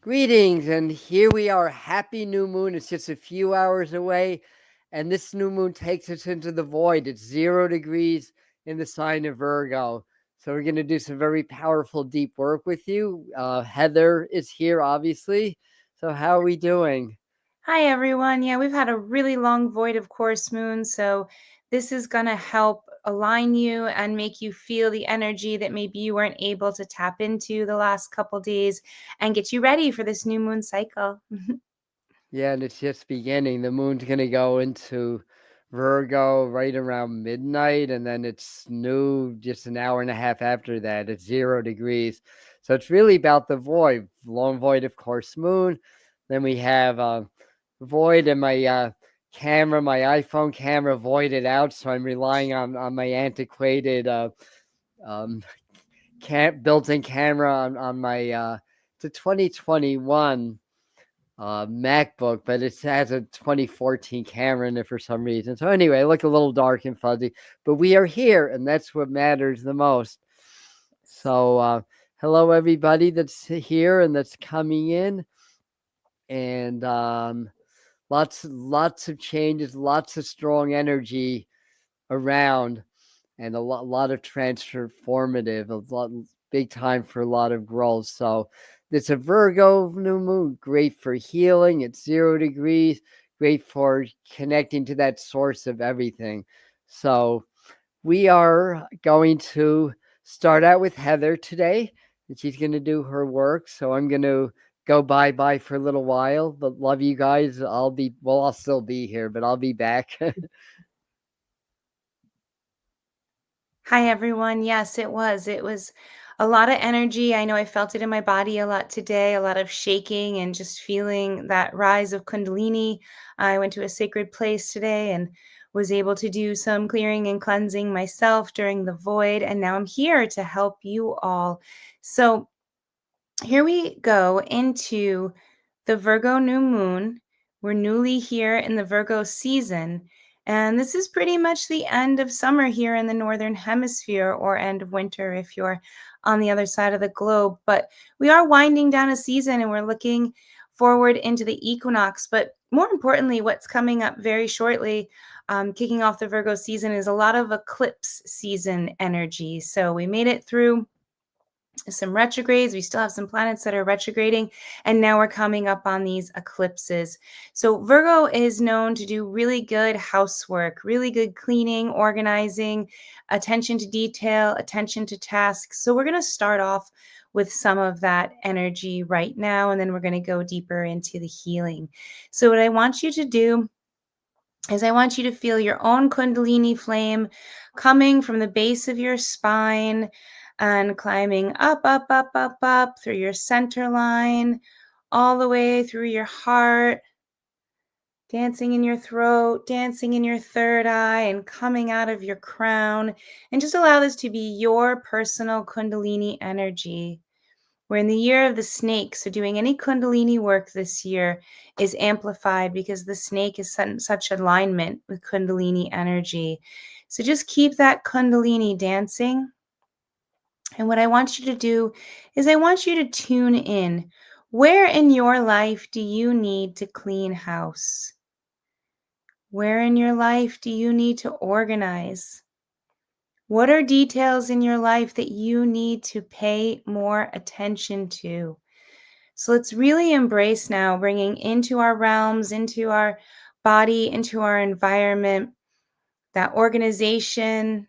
Greetings, and here we are. Happy new moon. It's just a few hours away, and this new moon takes us into the void. It's 0 degrees in the sign of Virgo. So, we're going to do some very powerful, deep work with you. Heather is here, obviously. So, how are we doing? Hi, everyone. Yeah, we've had a really long void of course moon, so this is going to help align you and make you feel the energy that maybe you weren't able to tap into the last couple days and get you ready for this new moon cycle. Yeah, and it's just beginning. The moon's going to go into Virgo right around midnight, and then it's new just an hour and a half after that. It's 0 degrees. So it's really about the void, long void of course moon. Then we have void, and my camera, my iPhone camera voided out, so I'm relying on my antiquated um, built-in camera on my it's a 2021 MacBook, but it has a 2014 camera in it for some reason. So anyway, I look a little dark and fuzzy, but we are here, and that's what matters the most. So hello everybody that's here and that's coming in, and lots of changes, lots of strong energy around, and a lot of transformative, a lot big time for a lot of growth. So it's a Virgo new moon, great for healing. It's 0 degrees, great for connecting to that source of everything. So we are going to start out with Heather today, and she's going to do her work. So I'm going to go bye bye for a little while, but love you guys. I'll still be here, but I'll be back. Hi, everyone. Yes, it was. It was a lot of energy. I know I felt it in my body a lot today, a lot of shaking and just feeling that rise of Kundalini. I went to a sacred place today and was able to do some clearing and cleansing myself during the void. And now I'm here to help you all. So, here we go into the Virgo new moon. We're newly here in the Virgo season, and this is pretty much the end of summer here in the Northern Hemisphere, or end of winter if you're on the other side of the globe. But we are winding down a season and we're looking forward into the equinox. But more importantly, what's coming up very shortly, kicking off the Virgo season, is a lot of eclipse season energy. So we made it through some retrogrades. We still have some planets that are retrograding, and now we're coming up on these eclipses. So Virgo is known to do really good housework, really good cleaning, organizing, attention to detail, attention to tasks. So we're going to start off with some of that energy right now, and then we're going to go deeper into the healing. So what I want you to do is I want you to feel your own Kundalini flame coming from the base of your spine and climbing up, up, up, up, up through your center line, all the way through your heart, dancing in your throat, dancing in your third eye, and coming out of your crown. And just allow this to be your personal Kundalini energy. We're in the year of the snake, so doing any Kundalini work this year is amplified because the snake is in such alignment with Kundalini energy. So just keep that Kundalini dancing. And what I want you to do is I want you to tune in. Where in your life do you need to clean house? Where in your life do you need to organize? What are details in your life that you need to pay more attention to? So let's really embrace now bringing into our realms, into our body, into our environment, that organization,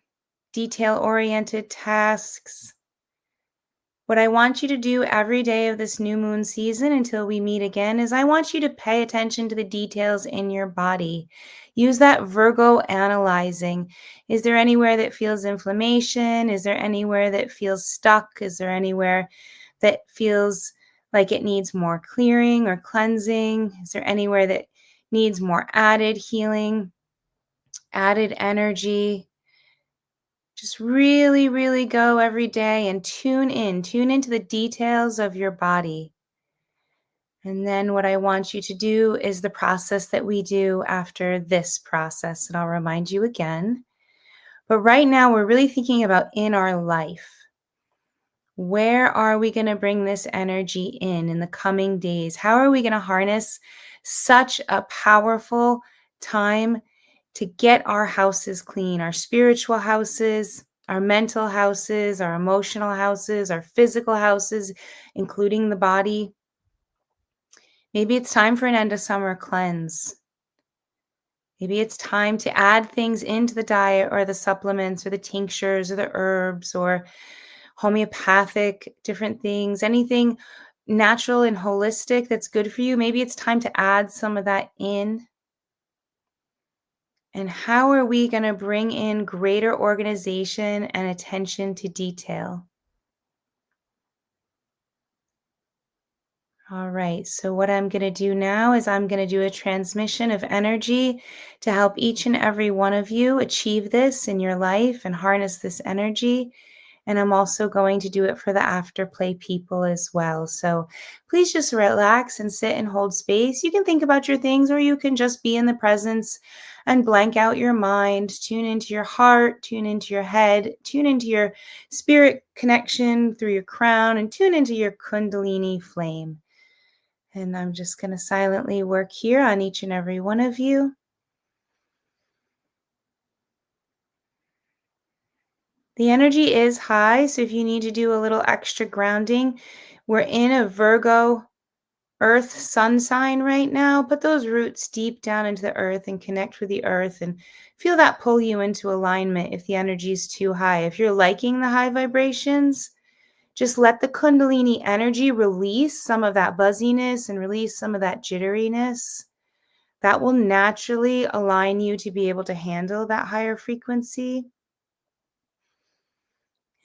detail-oriented tasks. What I want you to do every day of this new moon season until we meet again is I want you to pay attention to the details in your body. Use that Virgo analyzing. Is there anywhere that feels inflammation? Is there anywhere that feels stuck? Is there anywhere that feels like it needs more clearing or cleansing? Is there anywhere that needs more added healing, added energy? Just really, really go every day and tune into the details of your body. And then what I want you to do is the process that we do after this process. And I'll remind you again. But right now, we're really thinking about in our life. Where are we going to bring this energy in the coming days? How are we going to harness such a powerful time to get our houses clean, our spiritual houses, our mental houses, our emotional houses, our physical houses, including the body? Maybe it's time for an end of summer cleanse. Maybe it's time to add things into the diet or the supplements or the tinctures or the herbs or homeopathic, different things, anything natural and holistic that's good for you. Maybe it's time to add some of that in. And how are we going to bring in greater organization and attention to detail? All right, so what I'm going to do now is I'm going to do a transmission of energy to help each and every one of you achieve this in your life and harness this energy. And I'm also going to do it for the afterplay people as well. So please just relax and sit and hold space. You can think about your things, or you can just be in the presence and blank out your mind, tune into your heart, tune into your head, tune into your spirit connection through your crown, and tune into your Kundalini flame. And I'm just going to silently work here on each and every one of you. The energy is high, so if you need to do a little extra grounding, we're in a Virgo earth sun sign right now. Put those roots deep down into the earth and connect with the earth and feel that pull you into alignment if the energy is too high. If you're liking the high vibrations, just let the Kundalini energy release some of that buzziness and release some of that jitteriness. That will naturally align you to be able to handle that higher frequency.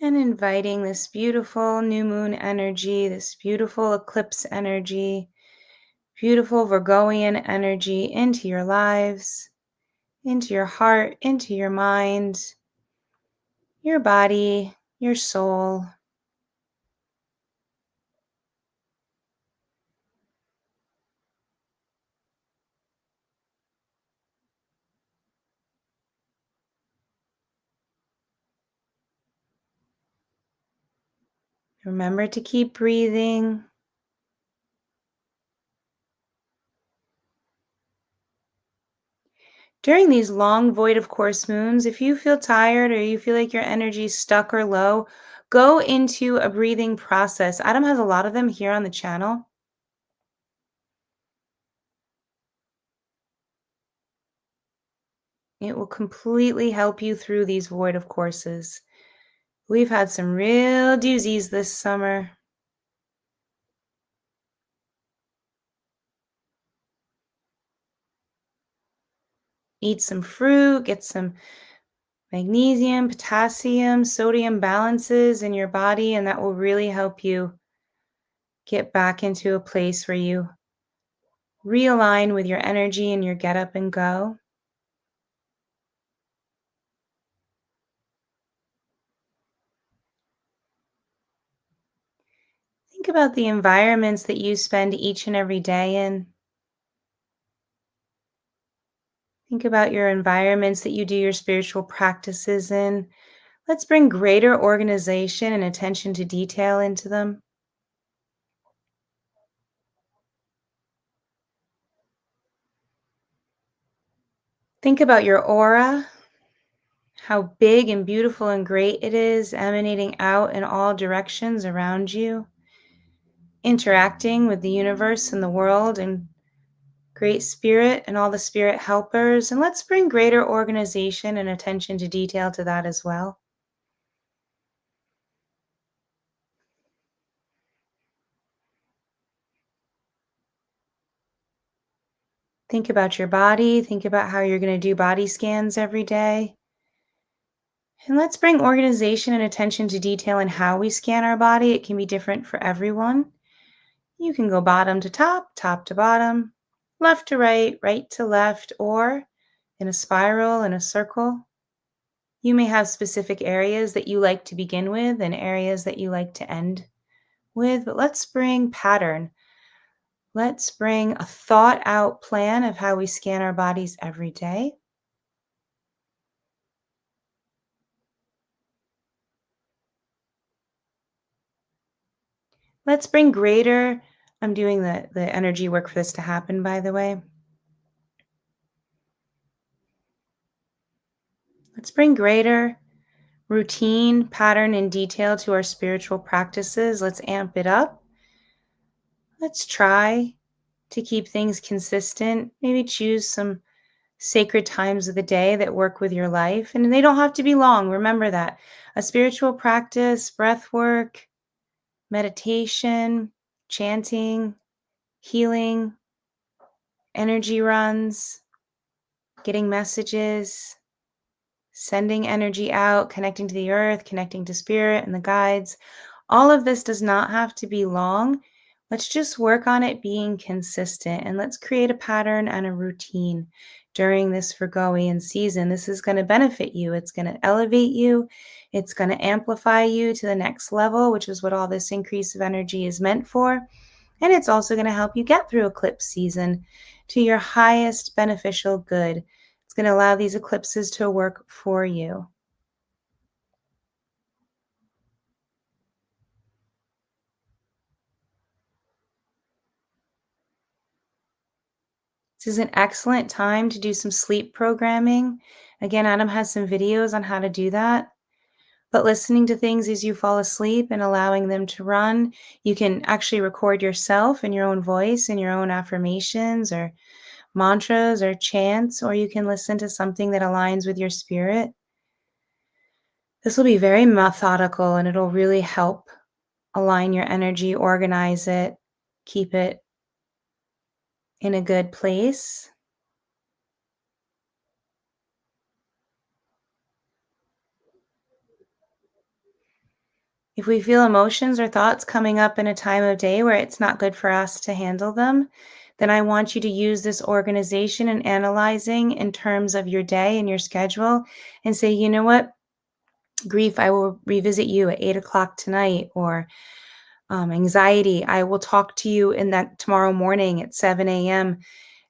And inviting this beautiful new moon energy, this beautiful eclipse energy, beautiful Virgoian energy into your lives, into your heart, into your mind, your body, your soul. Remember to keep breathing. During these long void of course moons, if you feel tired or you feel like your energy is stuck or low, go into a breathing process. Adam has a lot of them here on the channel. It will completely help you through these void of courses. We've had some real doozies this summer. Eat some fruit, get some magnesium, potassium, sodium balances in your body, and that will really help you get back into a place where you realign with your energy and your get up and go. Think about the environments that you spend each and every day in. Think about your environments that you do your spiritual practices in. Let's bring greater organization and attention to detail into them. Think about your aura, how big and beautiful and great it is, emanating out in all directions around you, interacting with the universe and the world and great spirit and all the spirit helpers. And let's bring greater organization and attention to detail to that as well. Think about your body. Think about how you're going to do body scans every day. And let's bring organization and attention to detail in how we scan our body. It can be different for everyone. You can go bottom to top, top to bottom, left to right, right to left, or in a spiral, in a circle. You may have specific areas that you like to begin with and areas that you like to end with, but let's bring pattern. Let's bring a thought out plan of how we scan our bodies every day. Let's bring greater I'm doing the energy work for this to happen, by the way. Let's bring greater routine, pattern, and detail to our spiritual practices. Let's amp it up. Let's try to keep things consistent. Maybe choose some sacred times of the day that work with your life. And they don't have to be long. Remember that. A spiritual practice, breath work, meditation, chanting, healing, energy runs, getting messages, sending energy out, connecting to the earth, connecting to spirit and the guides. All of this does not have to be long. Let's just work on it being consistent and let's create a pattern and a routine during this Virgoian season. This is going to benefit you. It's going to elevate you. It's going to amplify you to the next level, which is what all this increase of energy is meant for. And it's also going to help you get through eclipse season to your highest beneficial good. It's going to allow these eclipses to work for you. This is an excellent time to do some sleep programming. Again, Adam has some videos on how to do that. But listening to things as you fall asleep and allowing them to run, you can actually record yourself in your own voice and your own affirmations or mantras or chants, or you can listen to something that aligns with your spirit. This will be very methodical and it'll really help align your energy, organize it, keep it in a good place. If we feel emotions or thoughts coming up in a time of day where it's not good for us to handle them, then I want you to use this organization and analyzing in terms of your day and your schedule and say, you know what, grief, I will revisit you at 8 o'clock tonight, or anxiety, I will talk to you in that tomorrow morning at 7 a.m.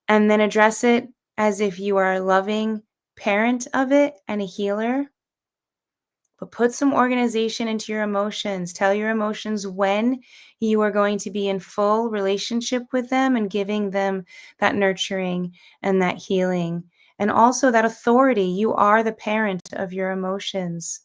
And then address it as if you are a loving parent of it and a healer. But put some organization into your emotions. Tell your emotions when you are going to be in full relationship with them and giving them that nurturing and that healing. And also that authority. You are the parent of your emotions.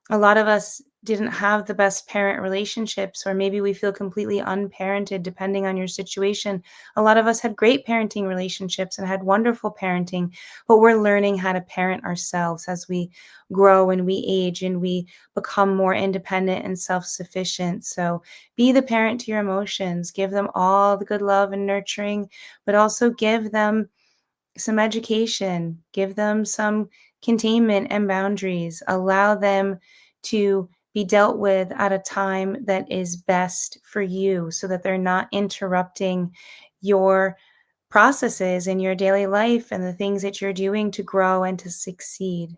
A lot of us didn't have the best parent relationships, or maybe we feel completely unparented depending on your situation. A lot of us had great parenting relationships and had wonderful parenting, but we're learning how to parent ourselves as we grow and we age and we become more independent and self-sufficient. So be the parent to your emotions, give them all the good love and nurturing, but also give them some education, give them some containment and boundaries, allow them to be dealt with at a time that is best for you so that they're not interrupting your processes in your daily life and the things that you're doing to grow and to succeed.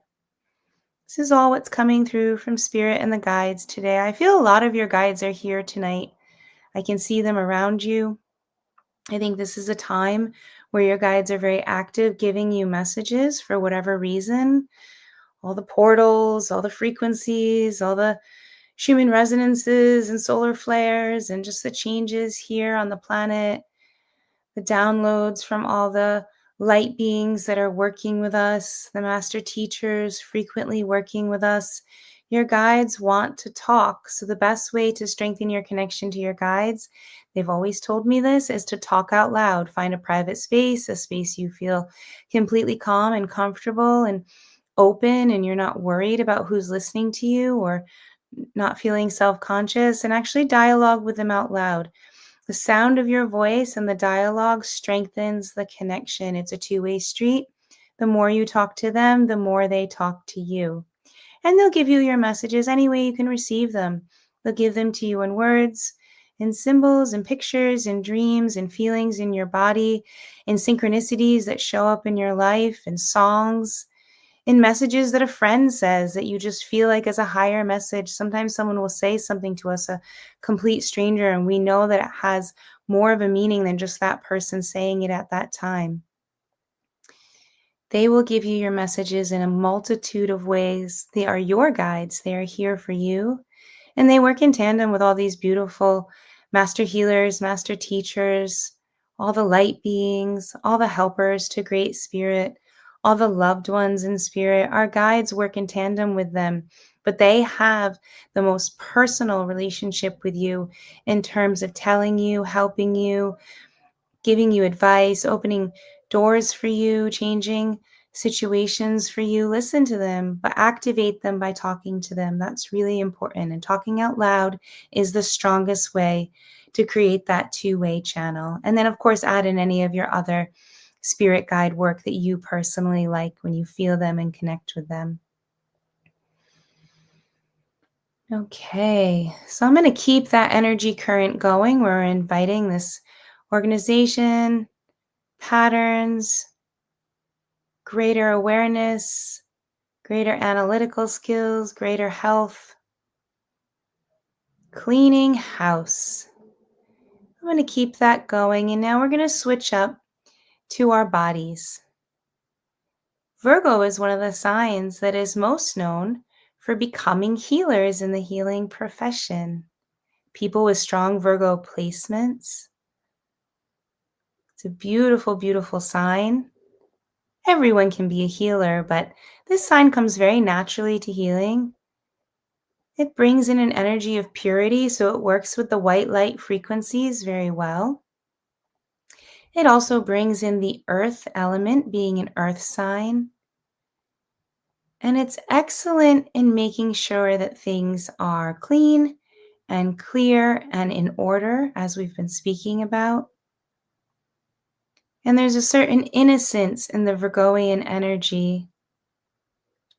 This is all what's coming through from Spirit and the guides today. I feel a lot of your guides are here tonight. I can see them around you. I think this is a time where your guides are very active, giving you messages for whatever reason. All the portals, all the frequencies, all the Schumann resonances and solar flares, and just the changes here on the planet, the downloads from all the light beings that are working with us, the master teachers frequently working with us. Your guides want to talk. So the best way to strengthen your connection to your guides, they've always told me this, is to talk out loud. Find a private space, a space you feel completely calm and comfortable and open, and you're not worried about who's listening to you or not feeling self-conscious, and actually dialogue with them out loud. The sound of your voice and the dialogue strengthens the connection. It's a two-way street. The more you talk to them, the more they talk to you. And they'll give you your messages any way you can receive them. They'll give them to you in words, in symbols, in pictures, in dreams, in feelings in your body, in synchronicities that show up in your life, in songs, in messages that a friend says that you just feel like as a higher message. Sometimes someone will say something to us, a complete stranger, and we know that it has more of a meaning than just that person saying it at that time. They will give you your messages in a multitude of ways. They are your guides. They are here for you. And they work in tandem with all these beautiful master healers, master teachers, all the light beings, all the helpers to Great Spirit, all the loved ones in spirit. Our guides work in tandem with them, but they have the most personal relationship with you in terms of telling you, helping you, giving you advice, opening doors for you, changing situations for you. Listen to them, but activate them by talking to them. That's really important. And talking out loud is the strongest way to create that two-way channel. And then, of course, add in any of your other spirit guide work that you personally like when you feel them and connect with them. Okay, so I'm going to keep that energy current going. We're inviting this organization, patterns, greater awareness, greater analytical skills, greater health, cleaning house. I'm going to keep that going, and now we're going to switch up to our bodies. Virgo is one of the signs that is most known for becoming healers in the healing profession. People with strong Virgo placements. It's a beautiful, beautiful sign. Everyone can be a healer, but this sign comes very naturally to healing. It brings in an energy of purity, so it works with the white light frequencies very well. It also brings in the earth element, being an earth sign. And it's excellent in making sure that things are clean and clear and in order, as we've been speaking about. And there's a certain innocence in the Virgoian energy,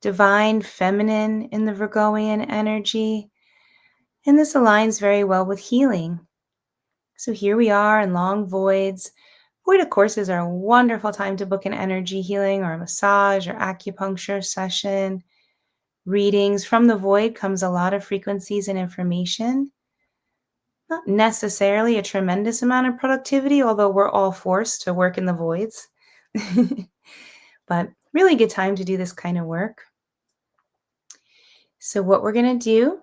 divine feminine in the Virgoian energy. And this aligns very well with healing. So here we are in long voids. Void courses are a wonderful time to book an energy healing or a massage or acupuncture session. Readings from the void comes a lot of frequencies and information. Not necessarily a tremendous amount of productivity, although we're all forced to work in the voids. But really good time to do this kind of work. So what we're going to do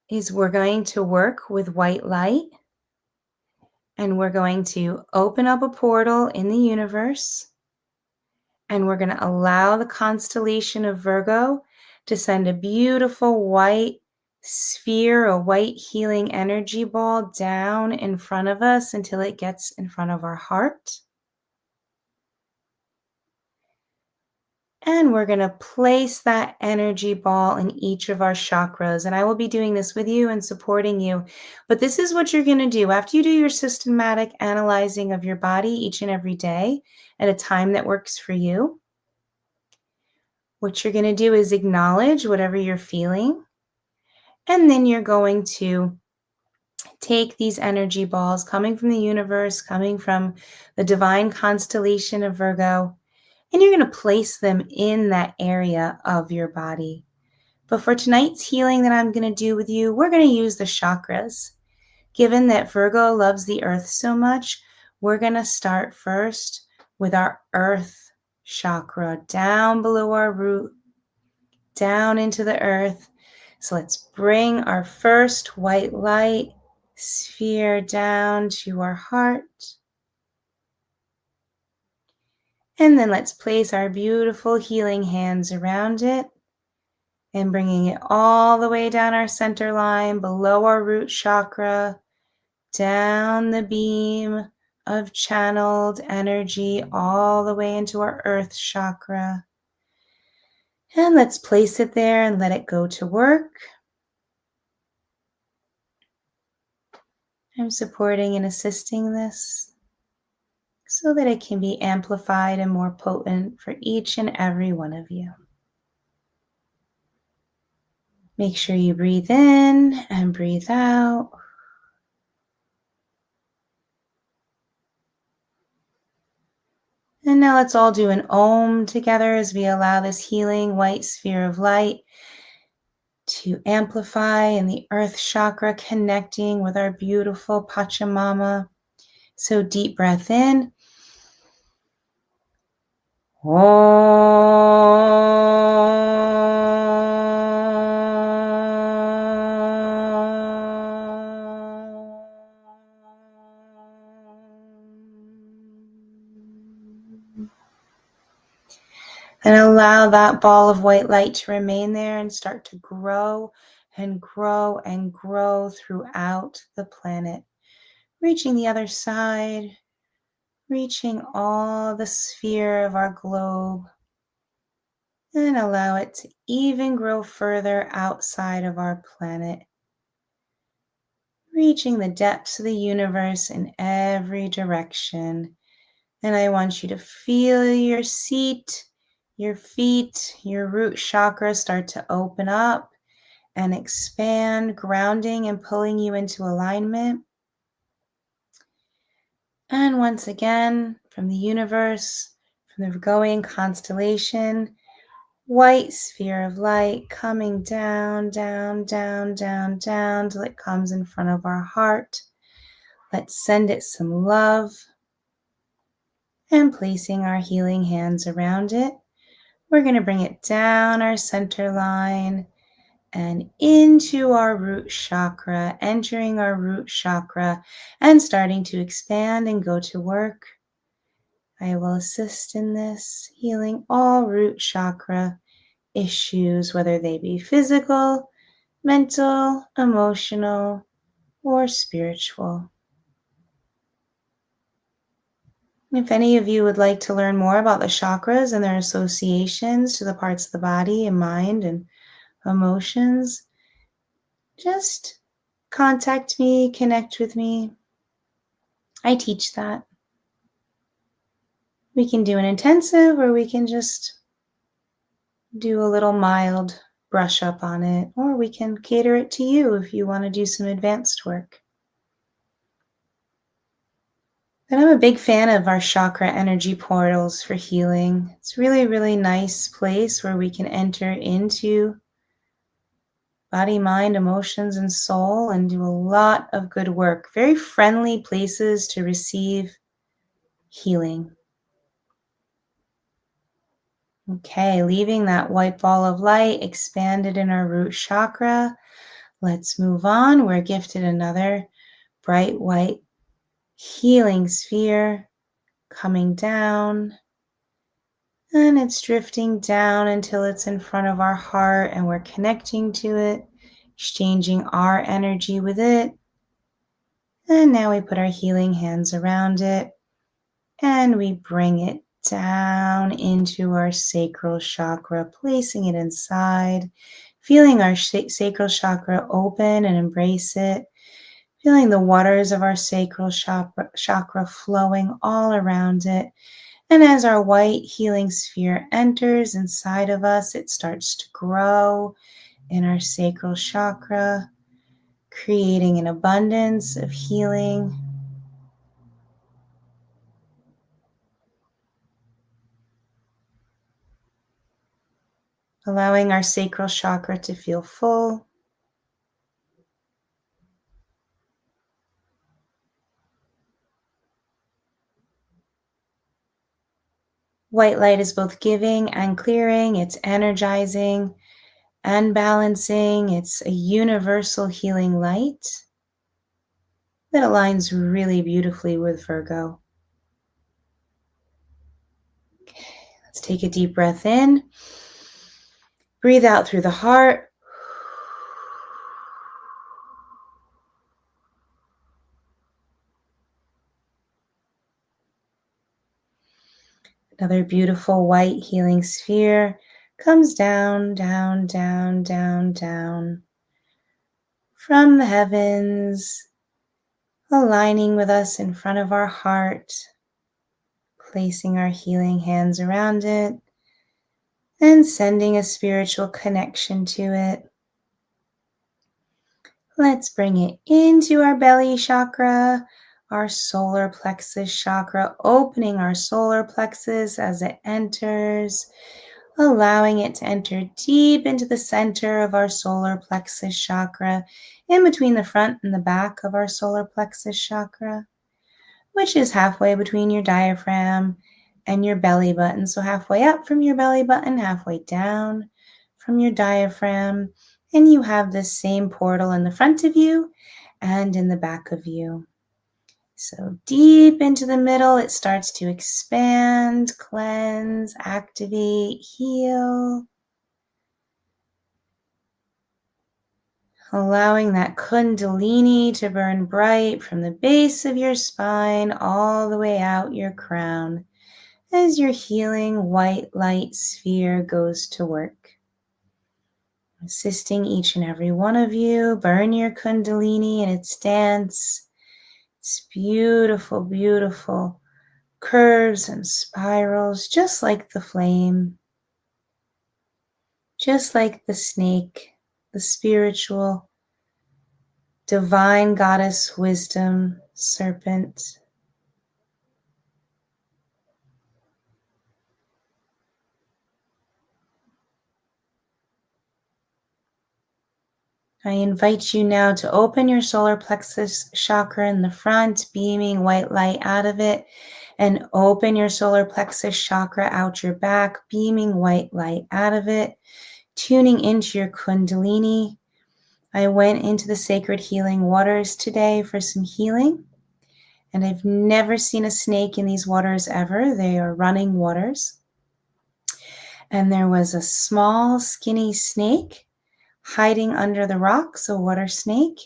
is we're going to work with white light, and we're going to open up a portal in the universe, and we're going to allow the constellation of Virgo to send a beautiful white sphere, a white healing energy ball down in front of us until it gets in front of our heart. And we're going to place that energy ball in each of our chakras. And I will be doing this with you and supporting you. But this is what you're going to do. After you do your systematic analyzing of your body each and every day at a time that works for you, what you're going to do is acknowledge whatever you're feeling. And then you're going to take these energy balls coming from the universe, coming from the divine constellation of Virgo, and you're going to place them in that area of your body. But for tonight's healing that I'm going to do with you, we're going to use the chakras. Given that Virgo loves the earth so much, we're going to start first with our earth chakra, down below our root, down into the earth. So let's bring our first white light sphere down to our heart. And then let's place our beautiful healing hands around it and bringing it all the way down our center line, below our root chakra, down the beam of channeled energy all the way into our earth chakra. And let's place it there and let it go to work. I'm supporting and assisting this so that it can be amplified and more potent for each and every one of you. Make sure you breathe in and breathe out. And now let's all do an Om together as we allow this healing white sphere of light to amplify in the earth chakra, connecting with our beautiful Pachamama. So deep breath in. Om. And allow that ball of white light to remain there and start to grow and grow and grow throughout the planet, reaching the other side, reaching all the sphere of our globe, and allow it to even grow further outside of our planet, reaching the depths of the universe in every direction. And I want you to feel your seat, your feet, your root chakra start to open up and expand, grounding and pulling you into alignment. And once again, from the universe, from the Virgoian constellation, white sphere of light coming down, down, down, down, down till it comes in front of our heart. Let's send it some love and placing our healing hands around it. We're going to bring it down our center line and into our root chakra, entering our root chakra and starting to expand and go to work. I will assist in this, healing all root chakra issues, whether they be physical, mental, emotional, or spiritual. If any of you would like to learn more about the chakras and their associations to the parts of the body and mind and emotions, just contact me, connect with me. I teach that. We can do an intensive or we can just do a little mild brush up on it, or we can cater it to you if you want to do some advanced work. But I'm a big fan of our chakra energy portals for healing. It's really, really nice place where we can enter into body, mind, emotions, and soul and do a lot of good work. Very friendly places to receive healing. Okay, leaving that white ball of light expanded in our root chakra. Let's move on. We're gifted another bright white healing sphere coming down. And it's drifting down until it's in front of our heart and we're connecting to it, exchanging our energy with it. And now we put our healing hands around it and we bring it down into our sacral chakra, placing it inside, feeling our sacral chakra open and embrace it, feeling the waters of our sacral chakra flowing all around it. And as our white healing sphere enters inside of us, it starts to grow in our sacral chakra, creating an abundance of healing. Allowing our sacral chakra to feel full. White light is both giving and clearing. It's energizing and balancing. It's a universal healing light that aligns really beautifully with Virgo. Let's take a deep breath in. Breathe out through the heart. Another beautiful white healing sphere comes down, down, down, down, down from the heavens, aligning with us in front of our heart, placing our healing hands around it and sending a spiritual connection to it. Let's bring it into our belly chakra, our solar plexus chakra, opening our solar plexus as it enters, allowing it to enter deep into the center of our solar plexus chakra, in between the front and the back of our solar plexus chakra, which is halfway between your diaphragm and your belly button. So halfway up from your belly button, halfway down from your diaphragm. And you have this same portal in the front of you and in the back of you. So deep into the middle, it starts to expand, cleanse, activate, heal. Allowing that kundalini to burn bright from the base of your spine all the way out your crown as your healing white light sphere goes to work. Assisting each and every one of you burn your kundalini in its dance. It's beautiful, beautiful curves and spirals, just like the flame, just like the snake, the spiritual, divine goddess wisdom serpent. I invite you now to open your solar plexus chakra in the front, beaming white light out of it, and open your solar plexus chakra out your back, beaming white light out of it, tuning into your kundalini. I went into the sacred healing waters today for some healing, and I've never seen a snake in these waters ever. They are running waters. And there was a small, skinny snake hiding under the rocks, a water snake,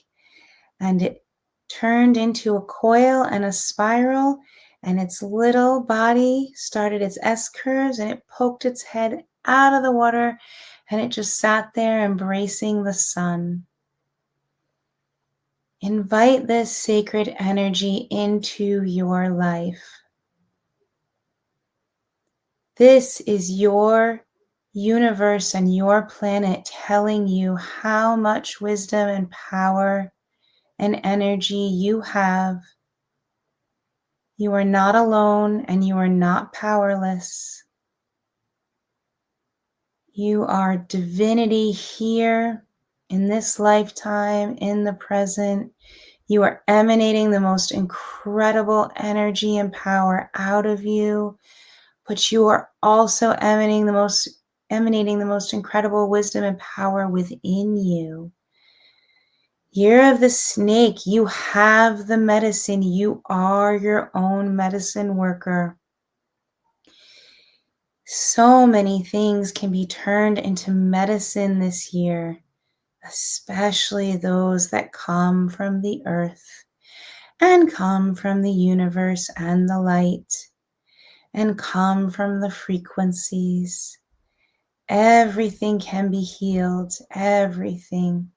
and it turned into a coil and a spiral, and its little body started its S curves, and it poked its head out of the water, and it just sat there embracing the sun. Invite this sacred energy into your life. This is your universe and your planet telling you how much wisdom and power and energy you have. You are not alone and you are not powerless. You are divinity here in this lifetime, in the present. You are emanating the most incredible energy and power out of you, but you are also emanating the most incredible wisdom and power within you. Year of the snake, you have the medicine. You are your own medicine worker. So many things can be turned into medicine this year, especially those that come from the earth and come from the universe and the light and come from the frequencies. Everything can be healed, everything.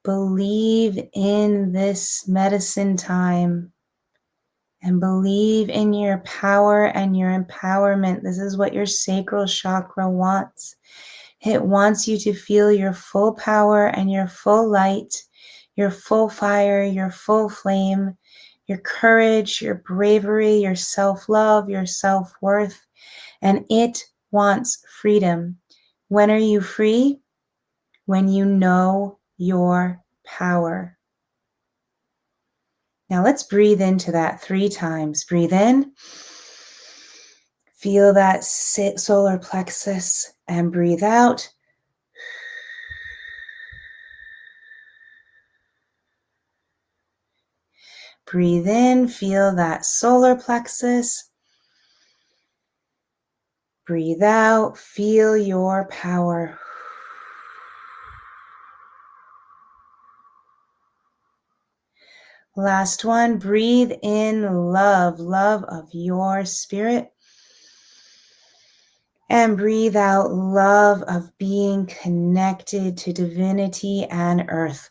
Believe in this medicine time and believe in your power and your empowerment. This is what your sacral chakra wants. It wants you to feel your full power and your full light, your full fire, your full flame, your courage, your bravery, your self-love, your self-worth, and it wants freedom. When are you free? When you know your power. Now let's breathe into that 3 times. Breathe in. Feel that solar plexus and breathe out. Breathe in. Feel that solar plexus. Breathe out. Feel your power. Last one, breathe in love, love of your spirit. And breathe out love of being connected to divinity and earth.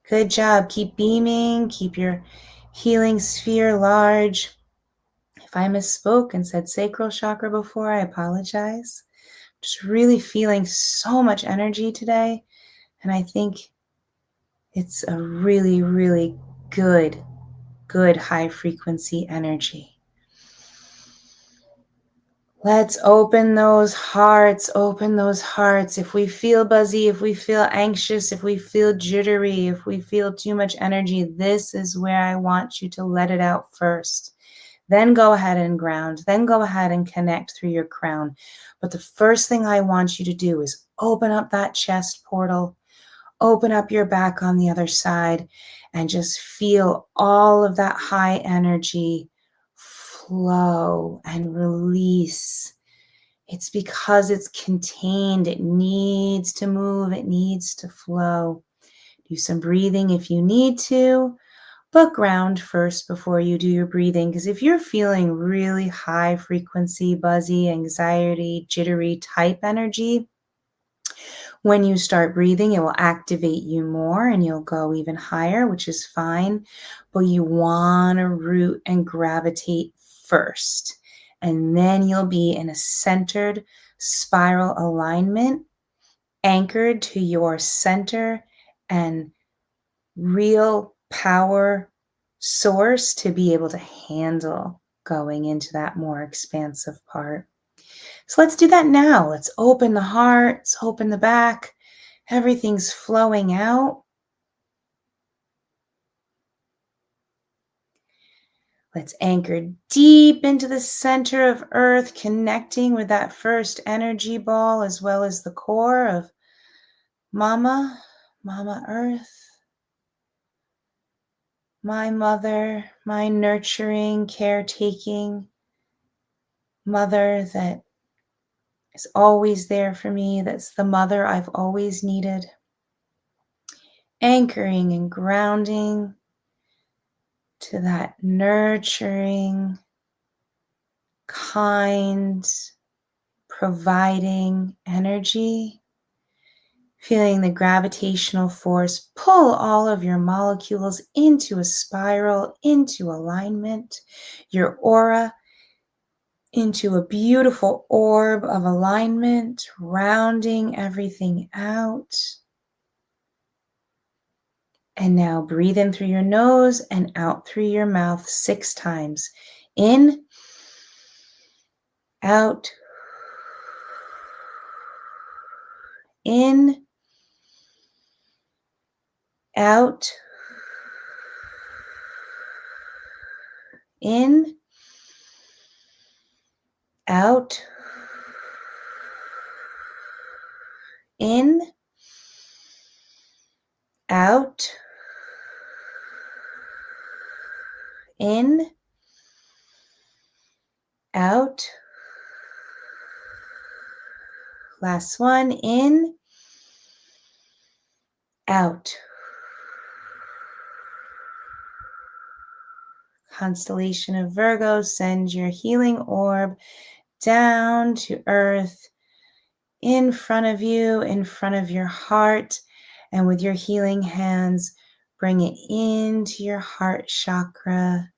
Good job. Keep beaming. Keep your healing sphere large. If I misspoke and said sacral chakra before, I apologize. Just really feeling so much energy today. And I think it's a really, really good high frequency energy. Let's open those hearts, open those hearts. If we feel buzzy, if we feel anxious, if we feel jittery, if we feel too much energy, this is where I want you to let it out first. Then go ahead and ground. Then go ahead and connect through your crown. But the first thing I want you to do is open up that chest portal, open up your back on the other side, and just feel all of that high energy flow and release. It's because it's contained. It needs to move. It needs to flow. Do some breathing if you need to, but ground first before you do your breathing. Because if you're feeling really high frequency, buzzy, anxiety, jittery type energy, when you start breathing, it will activate you more and you'll go even higher, which is fine. But you want to root and gravitate first. And then you'll be in a centered spiral alignment, anchored to your center and real power source to be able to handle going into that more expansive part. So let's do that now. Let's open the heart, let's open the back. Everything's flowing out. Let's anchor deep into the center of Earth, connecting with that first energy ball as well as the core of Mama, Mama Earth, my mother, my nurturing, caretaking mother that is always there for me. That's the mother I've always needed. Anchoring and grounding to that nurturing, kind, providing energy. Feeling the gravitational force pull all of your molecules into a spiral, into alignment, your aura into a beautiful orb of alignment, rounding everything out. And now breathe in through your nose and out through your mouth 6 times. In, out, in, out, in, out, in, out, in, out. Last one, in, out. Constellation of Virgo, send your healing orb down to earth, in front of you, in front of your heart, and with your healing hands, bring it into your heart chakra.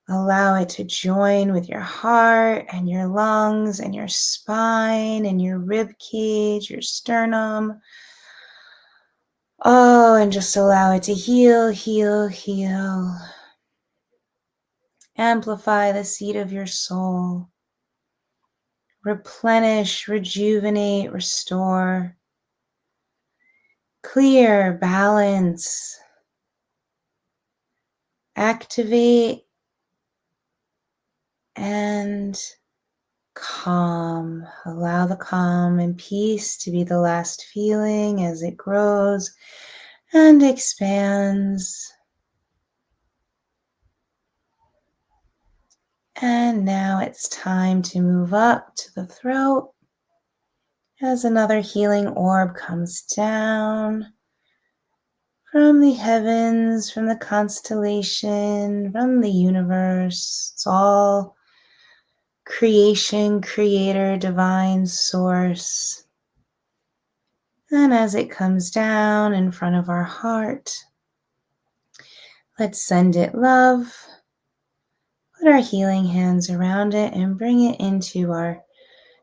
Allow it to join with your heart and your lungs and your spine and your rib cage, your sternum. Oh, and just allow it to heal, heal, heal. Amplify the seed of your soul. Replenish, rejuvenate, restore. Clear, balance. Activate and calm. Allow the calm and peace to be the last feeling as it grows and expands. And now it's time to move up to the throat as another healing orb comes down from the heavens, from the constellation, from the universe. It's all creation, creator, divine source. And as it comes down in front of our heart, let's send it love. Put our healing hands around it and bring it into our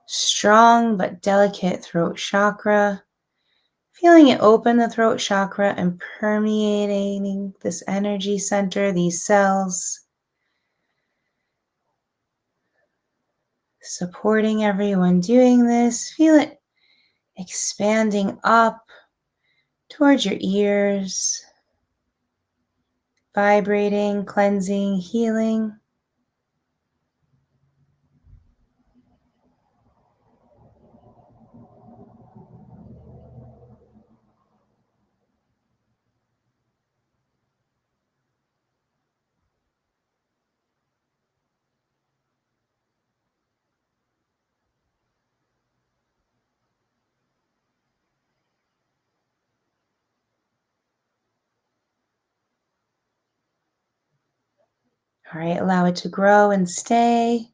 strong but delicate throat chakra. Feeling it open the throat chakra and permeating this energy center, these cells. Supporting everyone doing this. Feel it expanding up towards your ears. Vibrating, cleansing, healing. All right, allow it to grow and stay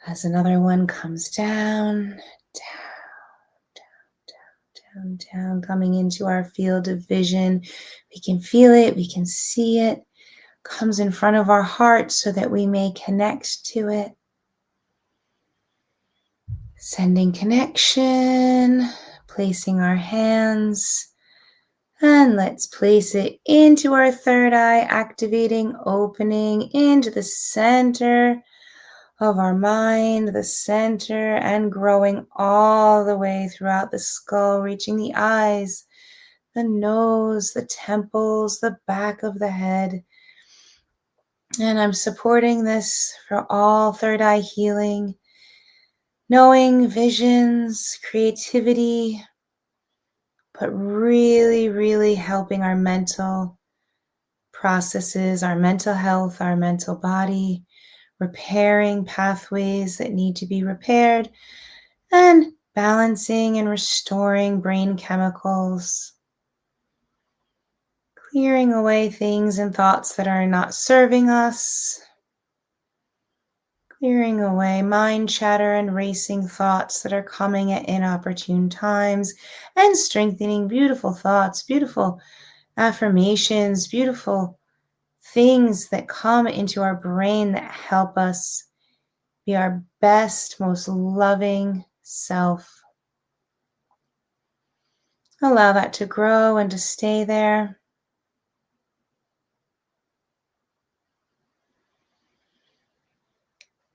as another one comes down, down, down, coming into our field of vision. We can feel it, we can see it, comes in front of our heart so that we may connect to it. Sending connection, placing our hands, and let's place it into our third eye, activating, opening into the center of our mind, the center, and growing all the way throughout the skull, reaching the eyes, the nose, the temples, the back of the head. And I'm supporting this for all third eye healing, knowing visions, creativity, but really, really helping our mental processes, our mental health, our mental body, repairing pathways that need to be repaired, and balancing and restoring brain chemicals, clearing away things and thoughts that are not serving us, clearing away mind chatter and racing thoughts that are coming at inopportune times, and strengthening beautiful thoughts, beautiful affirmations, beautiful things that come into our brain that help us be our best, most loving self. Allow that to grow and to stay there.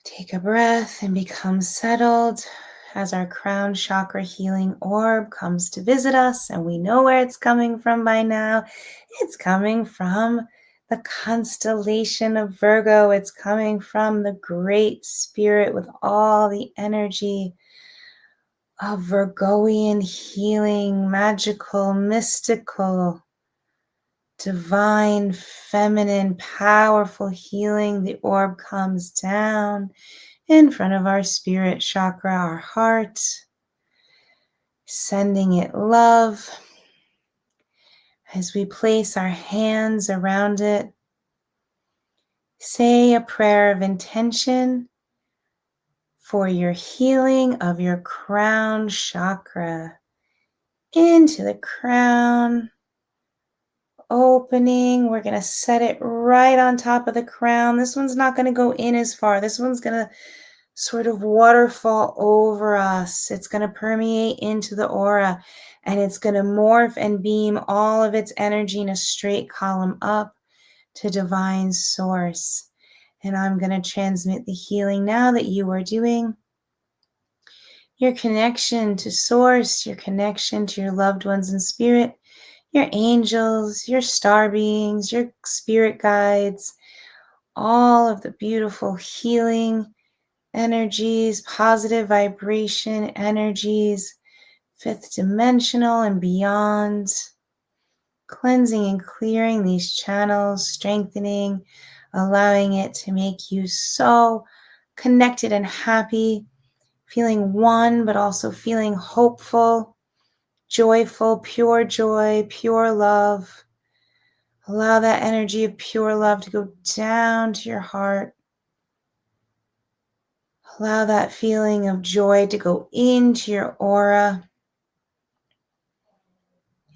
Take a breath and become settled as our crown chakra healing orb comes to visit us, and we know where it's coming from by now. It's coming from the constellation of Virgo. It's coming from the great spirit with all the energy of Virgoian healing, magical, mystical, divine, feminine, powerful healing. The orb comes down in front of our spirit chakra, our heart, sending it love. As we place our hands around it, say a prayer of intention for your healing of your crown chakra. Into the crown, opening. We're going to set it right on top of the crown. This one's not going to go in as far. This one's going to sort of waterfall over us. It's going to permeate into the aura, and it's going to morph and beam all of its energy in a straight column up to divine source. And I'm going to transmit the healing now that you are doing. Your connection to source, your connection to your loved ones in spirit, your angels, your star beings, your spirit guides, all of the beautiful healing energies, positive vibration energies, fifth dimensional and beyond, cleansing and clearing these channels, strengthening, allowing it to make you so connected and happy, feeling one, but also feeling hopeful, joyful, pure joy, pure love. Allow that energy of pure love to go down to your heart. Allow that feeling of joy to go into your aura.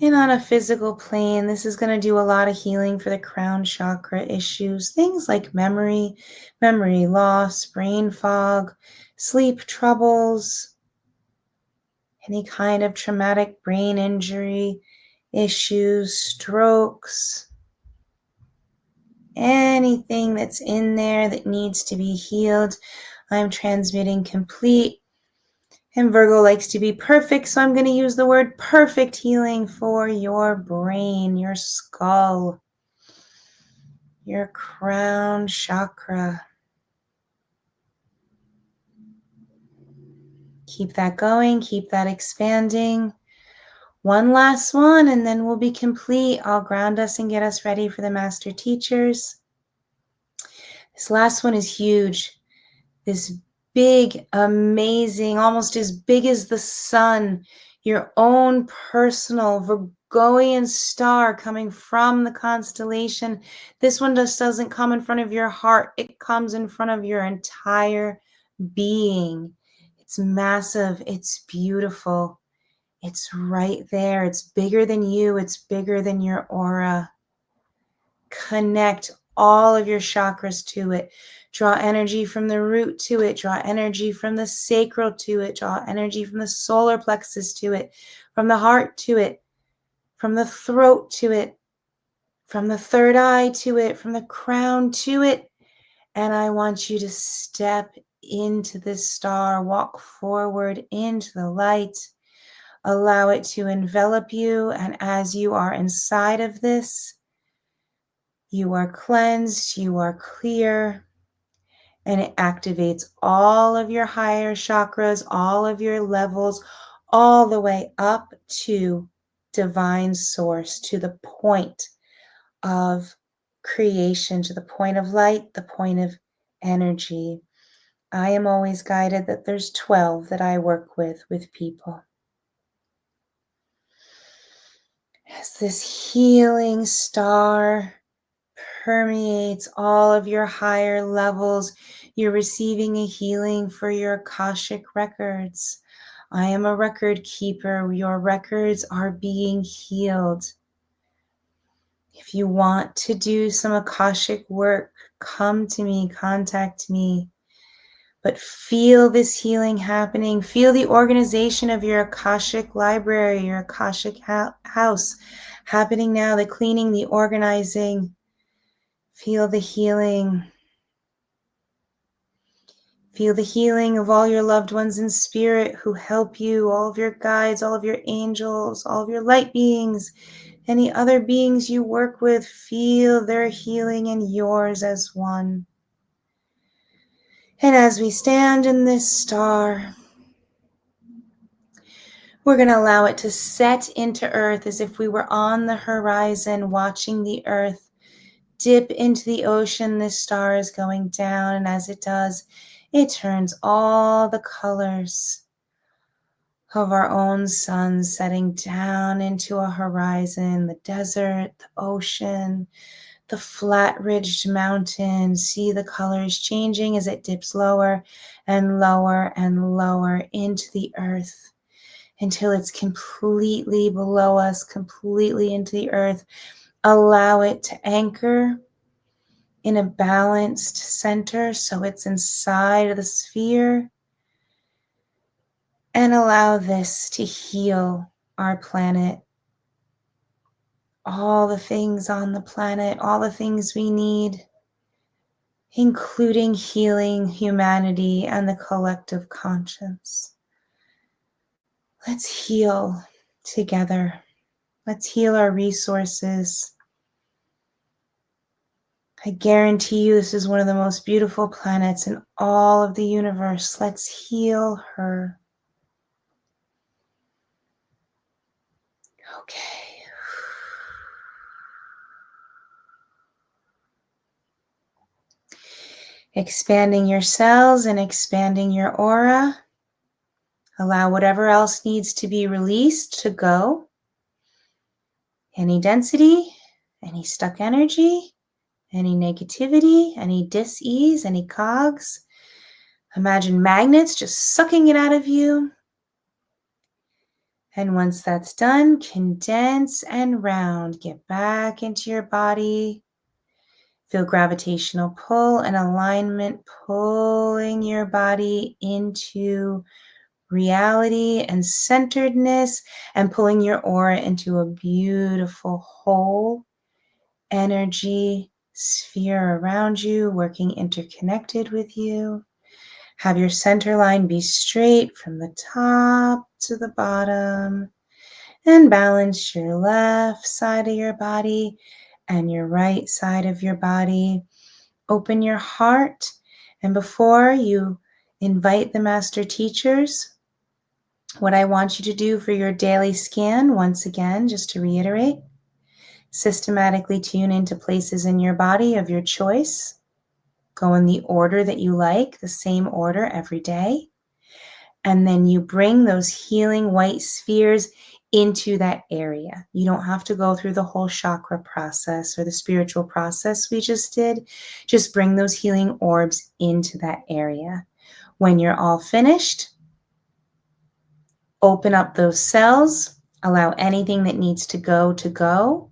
And on a physical plane, this is going to do a lot of healing for the crown chakra issues. Things like memory loss, brain fog, sleep troubles, any kind of traumatic brain injury issues, strokes, anything that's in there that needs to be healed. I'm transmitting complete. And Virgo likes to be perfect, so I'm going to use the word perfect healing for your brain, your skull, your crown chakra. Keep that going, keep that expanding. One last one, and then we'll be complete. I'll ground us and get us ready for the master teachers. This last one is huge. This big, amazing, almost as big as the sun, your own personal Goian star coming from the constellation. This one just doesn't come in front of your heart. It comes in front of your entire being. It's massive. It's beautiful. It's right there. It's bigger than you. It's bigger than your aura. Connect all of your chakras to it. Draw energy from the root to it. Draw energy from the sacral to it. Draw energy from the solar plexus to it. From the heart to it. From the throat to it. From the third eye to it. From the crown to it. And I want you to step into this star. Walk forward into the light. Allow it to envelop you. And as you are inside of this, you are cleansed, you are clear, and it activates all of your higher chakras, all of your levels, all the way up to divine source, to the point of creation, to the point of light, the point of energy. I am always guided that there's 12 that I work with people. As this healing star permeates all of your higher levels, you're receiving a healing for your Akashic records. I am a record keeper. Your records are being healed. If you want to do some Akashic work, come to me, contact me. But feel this healing happening. Feel the organization of your Akashic library, your Akashic house happening now, the cleaning, the organizing. Feel the healing. Feel the healing of all your loved ones in spirit who help you, all of your guides, all of your angels, all of your light beings, any other beings you work with. Feel their healing and yours as one. And as we stand in this star, we're going to allow it to set into earth as if we were on the horizon watching the earth dip into the ocean. This star is going down, and as it does, it turns all the colors of our own sun setting down into a horizon, the desert, the ocean, the flat-ridged mountain. See the colors changing as it dips lower and lower and lower into the earth until it's completely below us, completely into the earth. Allow it to anchor in a balanced center so it's inside of the sphere. And allow this to heal our planet. All the things on the planet, all the things we need, including healing humanity and the collective conscience. Let's heal together. Let's heal our resources. I guarantee you this is one of the most beautiful planets in all of the universe. Let's heal her. Okay. Expanding your cells and expanding your aura. Allow whatever else needs to be released to go. Any density, any stuck energy, any negativity, any dis-ease, any cogs. Imagine magnets just sucking it out of you. And once that's done, condense and round. Get back into your body. Feel gravitational pull and alignment pulling your body into reality and centeredness, and pulling your aura into a beautiful whole energy sphere around you, working interconnected with you. Have your center line be straight from the top to the bottom, and balance your left side of your body and your right side of your body. Open your heart, and before you invite the master teachers, what I want you to do for your daily scan, once again, just to reiterate, systematically tune into places in your body of your choice. Go in the order that you like, the same order every day. And then you bring those healing white spheres into that area. You don't have to go through the whole chakra process or the spiritual process we just did. Just bring those healing orbs into that area. When you're all finished, open up those cells, allow anything that needs to go to go.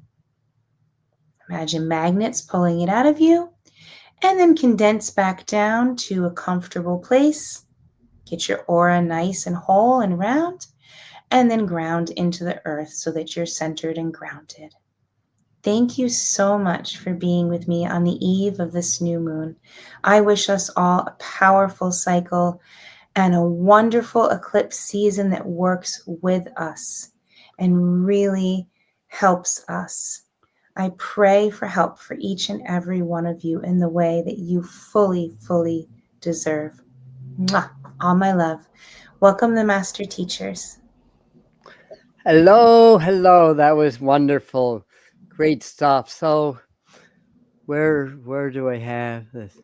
Imagine magnets pulling it out of you, and then condense back down to a comfortable place. Get your aura nice and whole and round, and then ground into the earth so that you're centered and grounded. Thank you so much for being with me on the eve of this new moon. I wish us all a powerful cycle and a wonderful eclipse season that works with us and really helps us. I pray for help for each and every one of you in the way that you fully, fully deserve. Mwah. All my love. Welcome the master teachers. Hello, hello. That was wonderful. Great stuff. So where do I have this?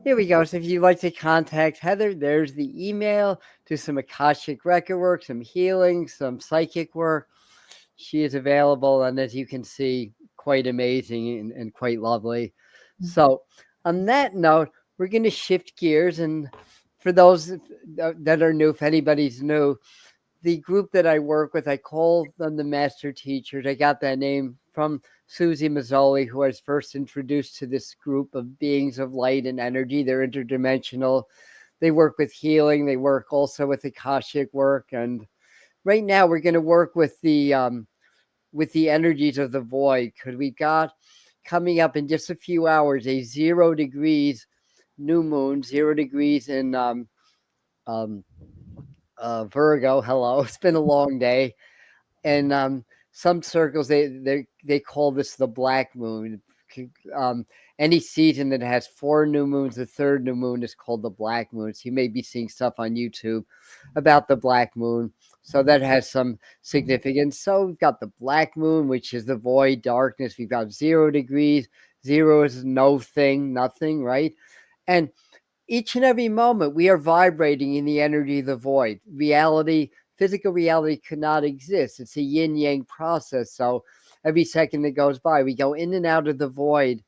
Here we go. So if you'd like to contact Heather, there's the email. Do some Akashic record work, some healing, some psychic work. She is available, and as you can see, quite amazing and quite lovely. So on that note, we're going to shift gears. And for those that are new, if anybody's new, the group that I work with, I call them the master teachers. I got that name from Susie Mazzoli, who I was first introduced to this group of beings of light and energy. They're interdimensional. They work with healing. They work also with Akashic work. And right now we're going to work with the energies of the void, because we've got coming up in just a few hours a 0 degrees new moon, 0 degrees in um, Virgo. Hello, it's been a long day, and some circles they call this the black moon. Um, any season that has 4 new moons, the third new moon is called the black moon. So you may be seeing stuff on YouTube about the black moon. So that has some significance. So we've got the black moon, which is the void, darkness. We've got 0 degrees. 0 is no thing, nothing, right? And each and every moment we are vibrating in the energy of the void. Reality, physical reality could not exist. It's a yin yang process. So every second that goes by, we go in and out of the void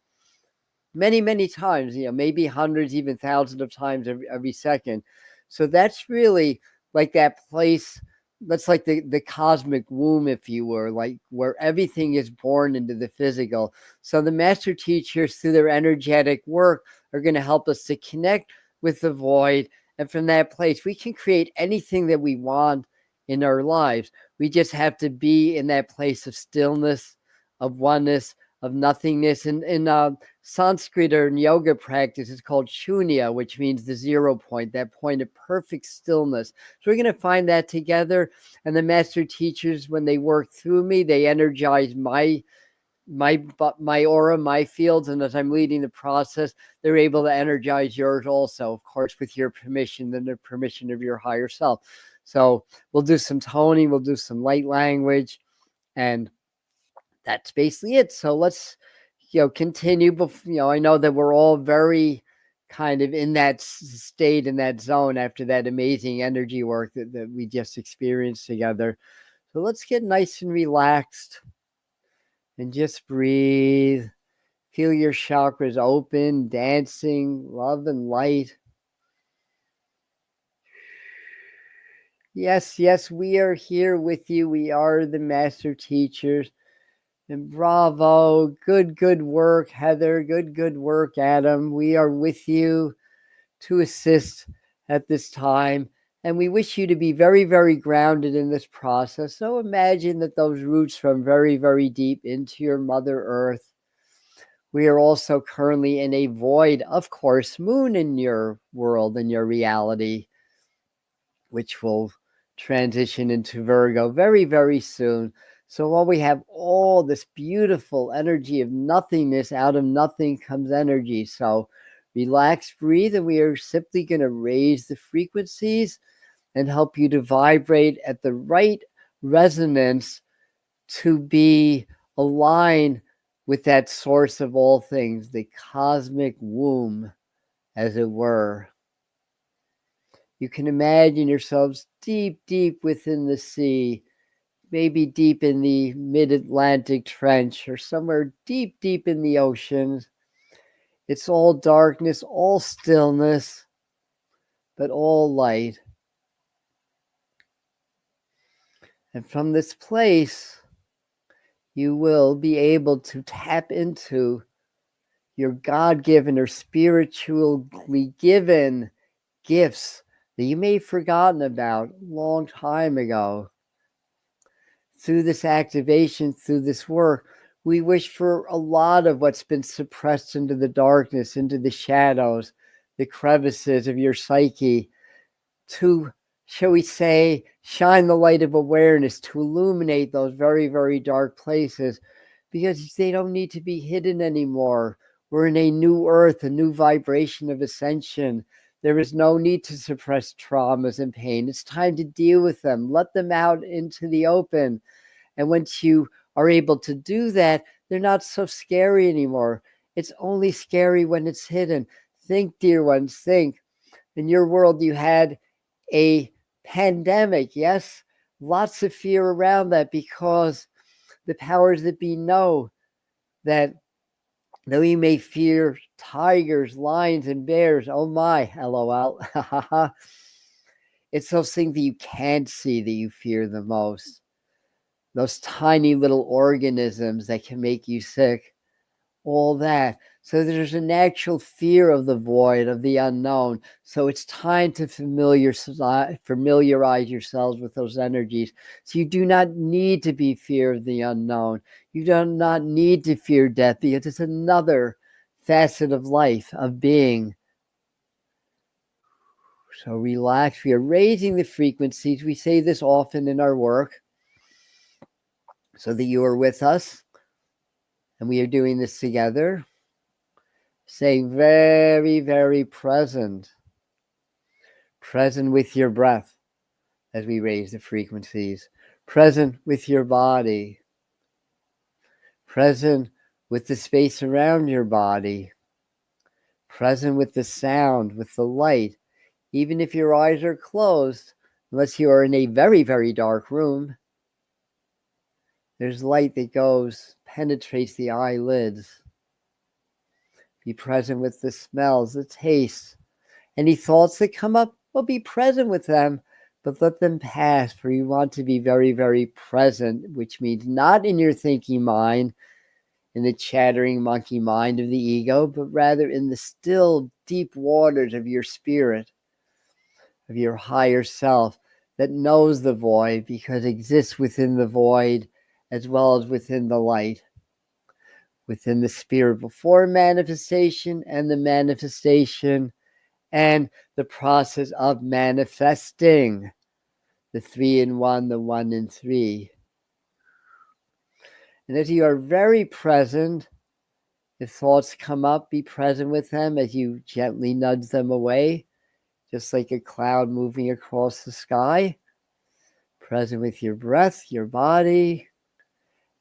many, many times, maybe hundreds, even thousands of times every second. So that's really like that place. That's like the cosmic womb, if you were, like where everything is born into the physical. So the master teachers, through their energetic work, are going to help us to connect with the void. And from that place, we can create anything that we want in our lives. We just have to be in that place of stillness, of oneness, of nothingness. And in Sanskrit or in yoga practice, it's called shunya, which means the 0 point, that point of perfect stillness. So we're going to find that together. And the master teachers, when they work through me, they energize my aura, my fields, and as I'm leading the process, they're able to energize yours also, of course, with your permission and the permission of your higher self. So we'll do some toning, we'll do some light language, and that's basically it. So let's continue. I know that we're all very kind of in that state, in that zone after that amazing energy work that we just experienced together. So let's get nice and relaxed and just breathe. Feel your chakras open, dancing, love and light. Yes, yes, we are here with you. We are the master teachers. And bravo. Good work, Heather. Good work, Adam. We are with you to assist at this time. And we wish you to be very, very grounded in this process. So imagine that those roots run very, very deep into your Mother Earth. We are also currently in a void, of course, moon in your world, in your reality, which will transition into Virgo very, very soon. So while we have all this beautiful energy of nothingness, out of nothing comes energy. So relax, breathe, and we are simply going to raise the frequencies and help you to vibrate at the right resonance to be aligned with that source of all things, the cosmic womb, as it were. You can imagine yourselves deep, deep within the sea, maybe deep in the mid-Atlantic trench or somewhere deep, deep in the ocean. It's all darkness, all stillness, but all light. And from this place, you will be able to tap into your God-given or spiritually given gifts that you may have forgotten about a long time ago. Through this activation, through this work, we wish for a lot of what's been suppressed into the darkness, into the shadows, the crevices of your psyche, to, shall we say, shine the light of awareness, to illuminate those very, very dark places, because they don't need to be hidden anymore. We're in a new earth, a new vibration of ascension. There is no need to suppress traumas and pain. It's time to deal with them. Let them out into the open. And once you are able to do that, they're not so scary anymore. It's only scary when it's hidden. Think, dear ones, think. In your world, you had a pandemic, yes? Lots of fear around that because the powers that be know that though you may fear tigers, lions, and bears, oh my, lol, it's those things that you can't see that you fear the most. Those tiny little organisms that can make you sick, all that. So there's a natural fear of the void, of the unknown. So it's time to familiarize yourselves with those energies. So you do not need to be fear of the unknown. You do not need to fear death because it's another facet of life, of being. So relax. We are raising the frequencies. We say this often in our work so that you are with us. And we are doing this together. Saying very, very present. Present with your breath as we raise the frequencies. Present with your body. Present with the space around your body. Present with the sound, with the light. Even if your eyes are closed, unless you are in a very, very dark room, there's light that goes, penetrates the eyelids. Be present with the smells, the tastes. Any thoughts that come up, well, be present with them, but let them pass, for you want to be very, very present, which means not in your thinking mind, in the chattering monkey mind of the ego, but rather in the still, deep waters of your spirit, of your higher self that knows the void because it exists within the void as well as within the light, within the spirit before manifestation and the manifestation and the process of manifesting, the 3 in 1, the 1 in 3. And as you are very present, if thoughts come up, be present with them as you gently nudge them away, just like a cloud moving across the sky. Present with your breath, your body,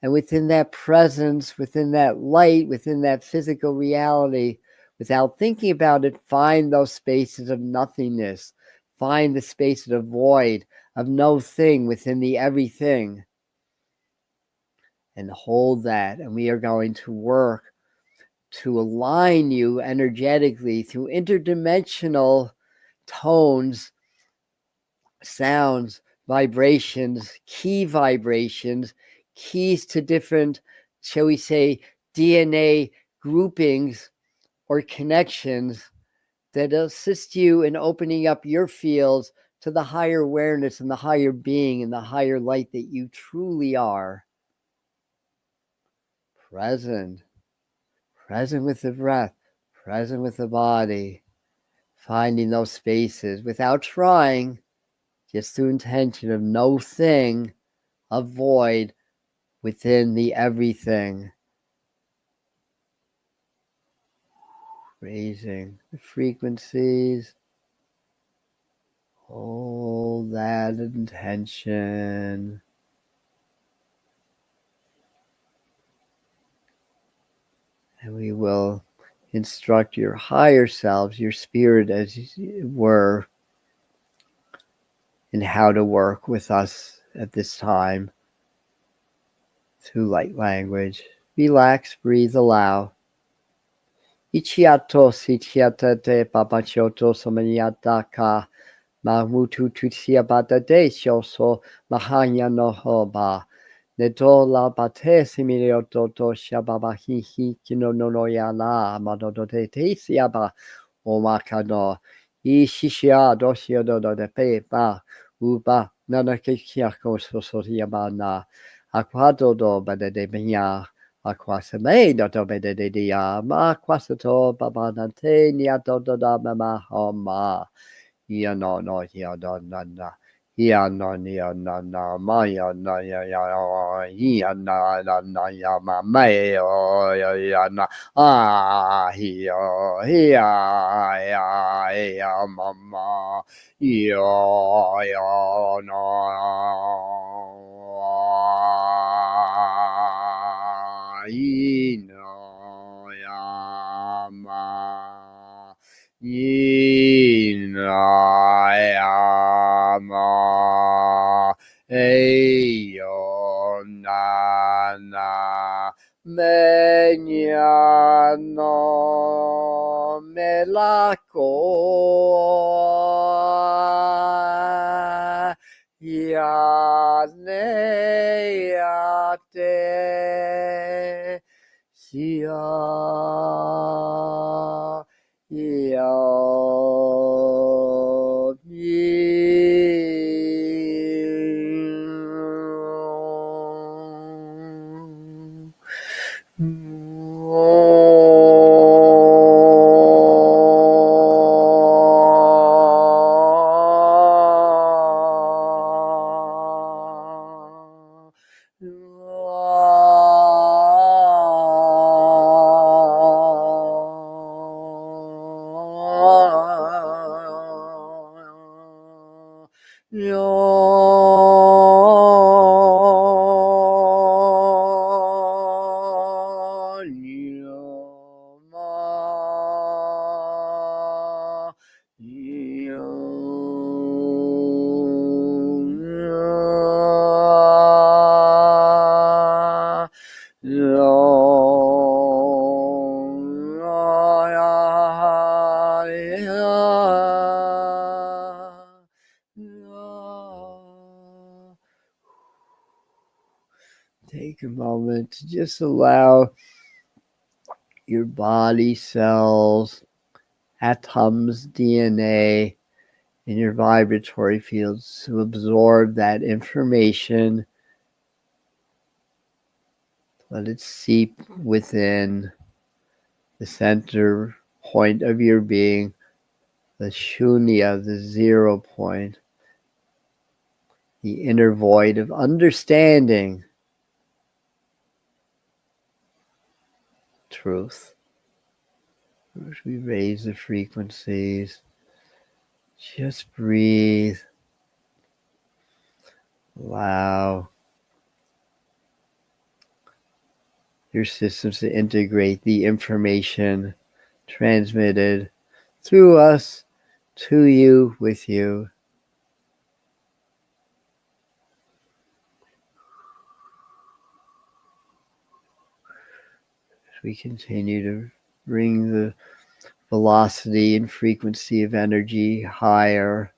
and within that presence, within that light, within that physical reality, without thinking about it, find those spaces of nothingness. Find the spaces of void, of no thing within the everything. And hold that. And we are going to work to align you energetically through interdimensional tones, sounds, vibrations, key vibrations, keys to different, shall we say, DNA groupings or connections that assist you in opening up your fields to the higher awareness and the higher being and the higher light that you truly are. Present. Present with the breath. Present with the body. Finding those spaces without trying, just through intention of no thing, of void within the everything. Raising the frequencies. Hold that intention. And we will instruct your higher selves, your spirit as it were, in how to work with us at this time. through light language. Relax, breathe, allow. Ichiato sichiatate papachoto somaniata ka mamutu tutsiabata de shoso mahanya no hoba. Neto la bate similio toto shababa hihi kino no no yana madote te siaba omakano. Ishishia doshio do de pe ba uba nana kikiako sosotiaba na. Aquado do bade de minya. Aquasame doto bede de dia ma quasato babanante niato do da mama homa. Ya no no ya do na na. Ya no ya na na ma ya na ya ya na ya ma me ya na ya mama ya no Inayama Inayama Eyonana Menyano Melako Yaneate Sia Yo Take a moment to just allow your body cells, atoms, DNA, and your vibratory fields to absorb that information. Let it seep within the center point of your being, the shunya, the 0 point, the inner void of understanding truth. As we raise the frequencies, just breathe. Allow your systems to integrate the information transmitted through us, to you, with you. As we continue to bring the velocity and frequency of energy higher.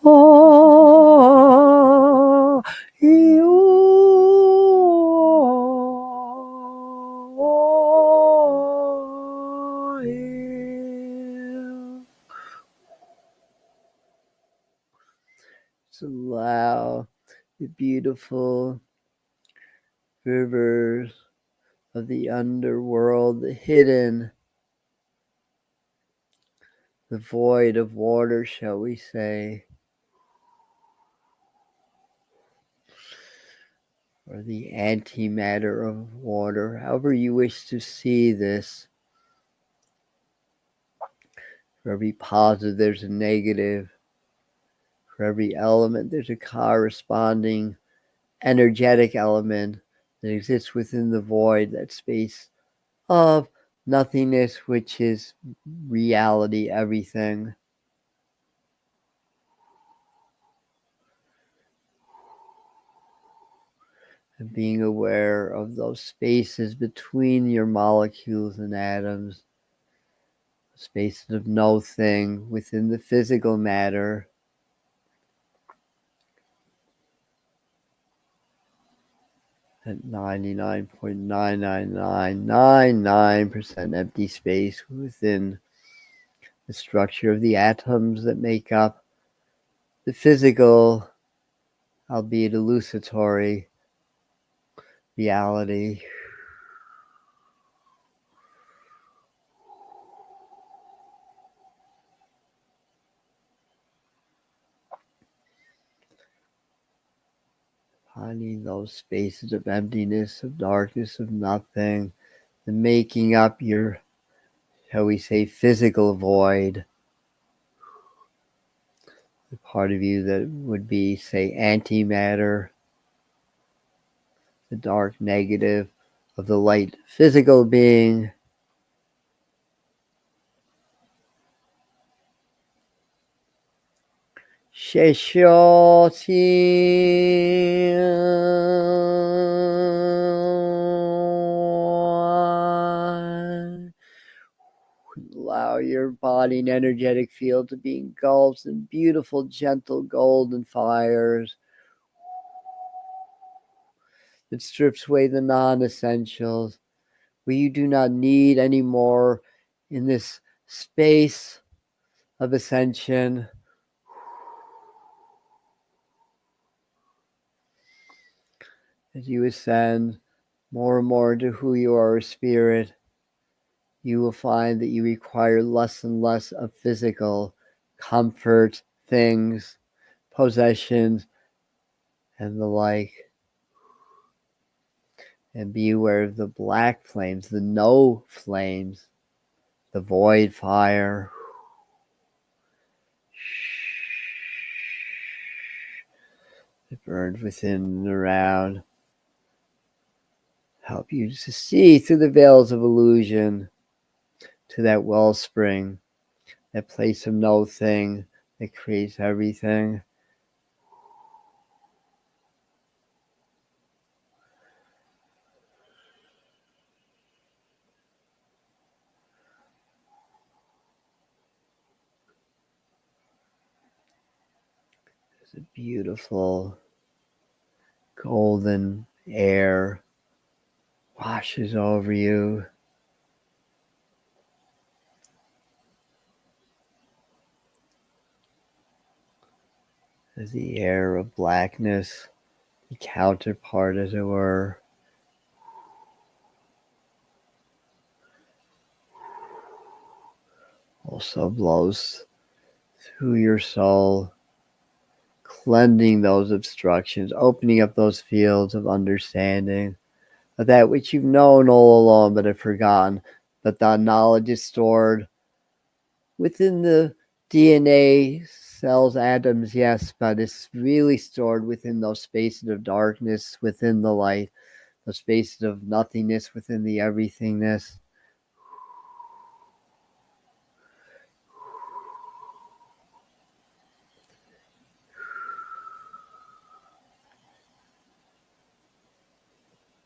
Oh, to allow the beautiful rivers of the underworld, the hidden, the void of water, shall we say, or the antimatter of water, however you wish to see this. For every positive, there's a negative. For every element, there's a corresponding energetic element that exists within the void, that space of nothingness, which is reality, everything. And being aware of those spaces between your molecules and atoms, spaces of no thing within the physical matter. At 99.99999% empty space within the structure of the atoms that make up the physical, albeit illusory, reality. Finding those spaces of emptiness, of darkness, of nothing, the making up your, shall we say, physical void. The part of you that would be, say, antimatter, the dark negative of the light physical being. Sheshoti. Allow your body and energetic field to be engulfed in beautiful, gentle, golden fires that strips away the non-essentials, where you do not need any more in this space of ascension. As you ascend more and more into who you are, spirit, you will find that you require less and less of physical comfort, things, possessions, and the like. And be aware of the black flames, the no flames, the void fire. It burns within and around. Help you to see through the veils of illusion to that wellspring, that place of no thing that creates everything. There's a beautiful golden air washes over you. As the air of blackness, the counterpart, as it were, also blows through your soul, cleansing those obstructions, opening up those fields of understanding of that which you've known all along but have forgotten. But that knowledge is stored within the DNA cells, atoms, yes, but it's really stored within those spaces of darkness, within the light, those spaces of nothingness, within the everythingness.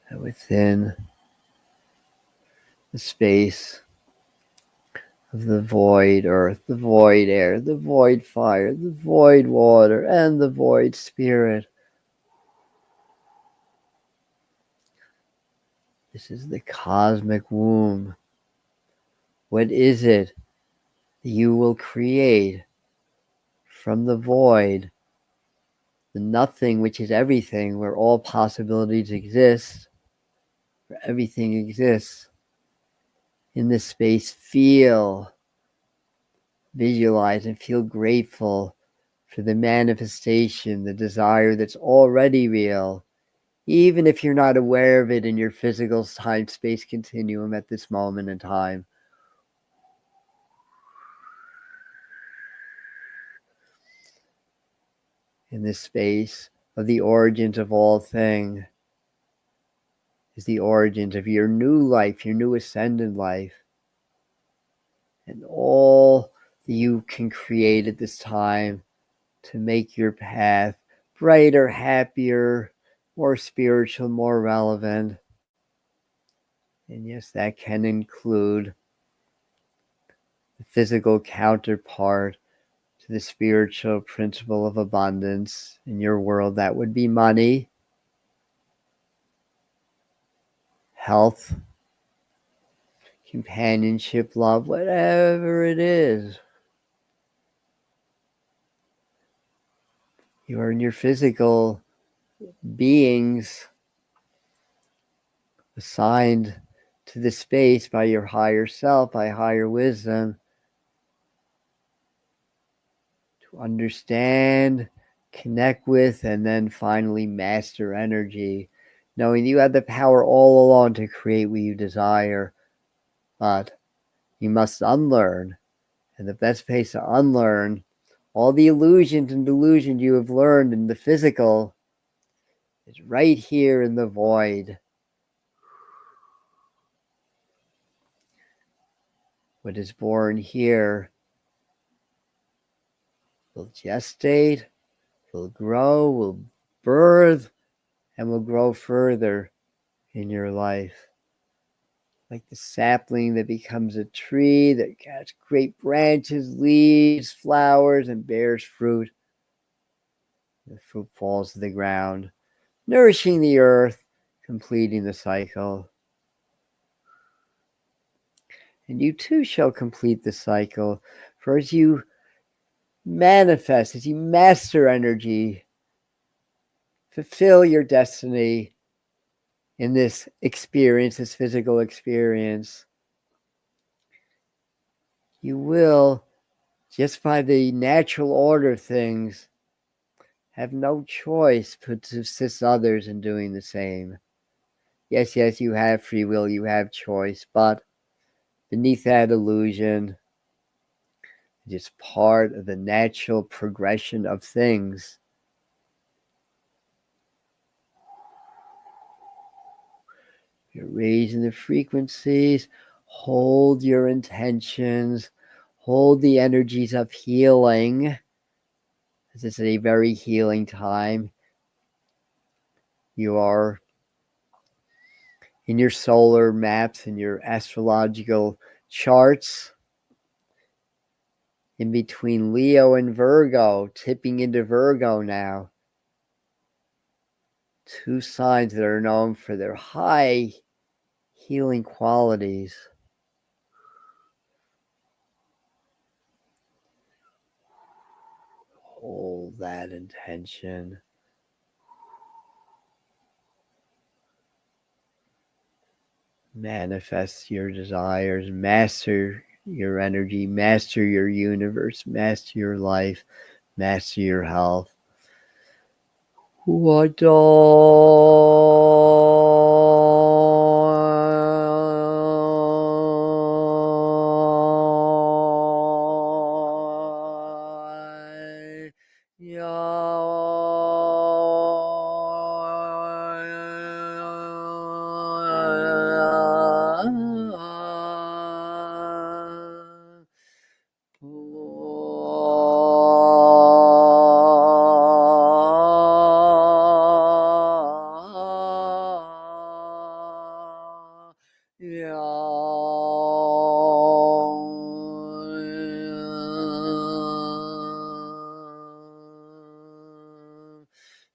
And within the space of the void earth, the void air, the void fire, the void water, and the void spirit. This is the cosmic womb. What is it that you will create from the void, the nothing which is everything, where all possibilities exist, where everything exists? In this space, feel, visualize, and feel grateful for the manifestation, the desire that's already real, even if you're not aware of it in your physical time-space continuum at this moment in time. In this space of the origins of all things is the origins of your new life, your new ascendant life, and all that you can create at this time to make your path brighter, happier, more spiritual, more relevant. And yes, that can include the physical counterpart to the spiritual principle of abundance in your world. That would be money, health, companionship, love, whatever it is. You are in your physical beings assigned to the space by your higher self, by higher wisdom, to understand, connect with, and then finally master energy, knowing you have the power all along to create what you desire, but you must unlearn. And the best place to unlearn all the illusions and delusions you have learned in the physical is right here in the void. What is born here will gestate, will grow, will birth, and will grow further in your life. Like the sapling that becomes a tree that has great branches, leaves, flowers, and bears fruit. The fruit falls to the ground, nourishing the earth, completing the cycle. And you too shall complete the cycle, for as you manifest, as you master energy, fulfill your destiny in this experience, this physical experience, you will, just by the natural order of things, have no choice but to assist others in doing the same. Yes, you have free will, you have choice, but beneath that illusion, it's part of the natural progression of things. You're raising the frequencies, hold your intentions, hold the energies of healing. This is a very healing time. You are in your solar maps and your astrological charts in between Leo and Virgo, tipping into Virgo now. Two signs that are known for their high healing qualities. Hold that intention. Manifest your desires, master your energy, master your universe, master your life, master your health. What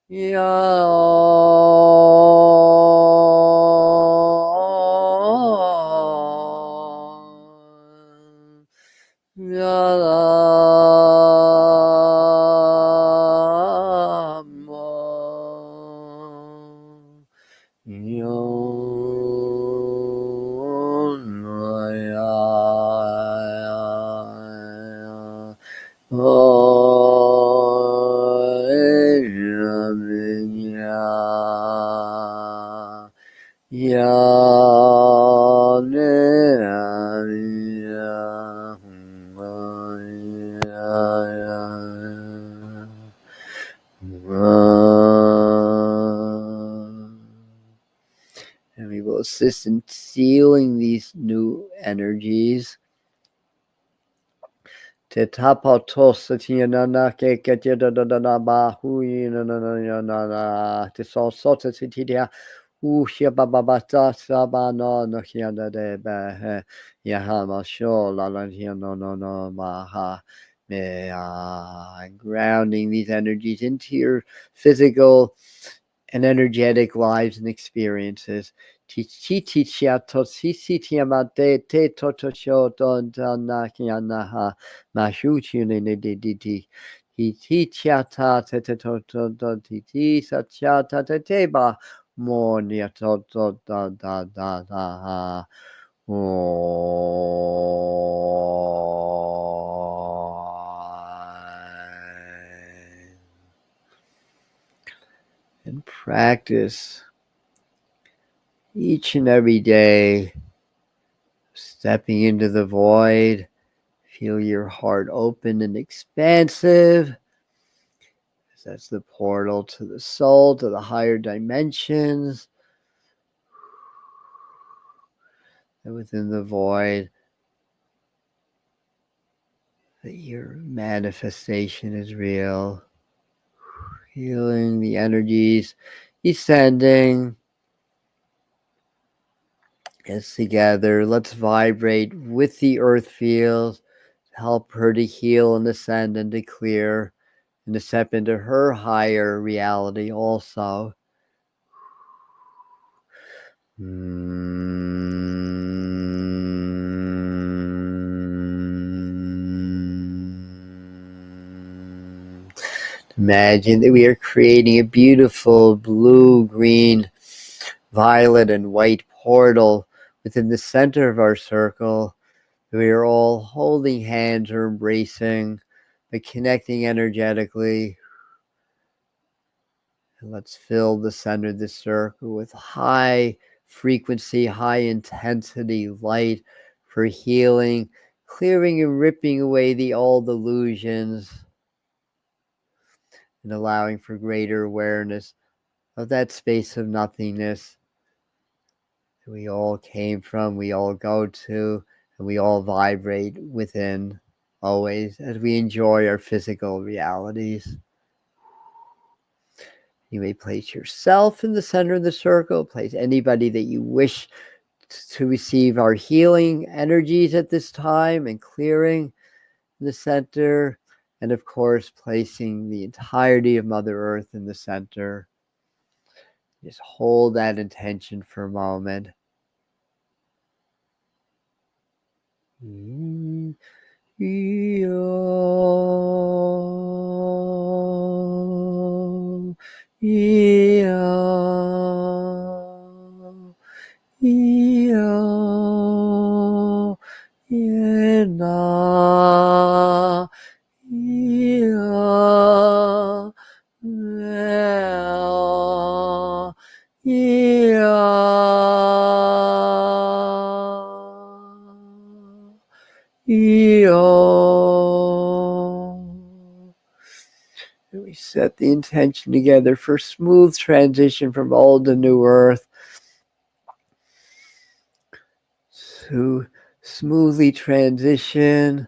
And we will assist in sealing these new energies. Te tapatos tianana ke ketana bahu na te so sota titia ushia babata sabano no hiana de ba yahama sho la la no maha me grounding these energies into your physical and energetic lives and experiences. Tichitia tosisitiamate te totosho don nakianaha mashuchunididiti. Tichiata te titi sachata te teba monia toto da. And practice each and every day, stepping into the void. Feel your heart open and expansive. That's the portal to the soul, to the higher dimensions. And within the void, that your manifestation is real. Feeling the energies descending. Yes, together, let's vibrate with the earth fields, help her to heal and ascend and to clear and to step into her higher reality also. Imagine that we are creating a beautiful blue, green, violet, and white portal within the center of our circle. We are all holding hands or embracing, but connecting energetically. And let's fill the center of the circle with high frequency, high intensity light for healing, clearing and ripping away the old illusions and allowing for greater awareness of that space of nothingness that we all came from, we all go to, and we all vibrate within always as we enjoy our physical realities. You may place yourself in the center of the circle, place anybody that you wish to receive our healing energies at this time and clearing the center, and of course placing the entirety of Mother Earth in the center. Just hold that intention for a moment. We set the intention together for smooth transition from old to new earth, to smoothly transition,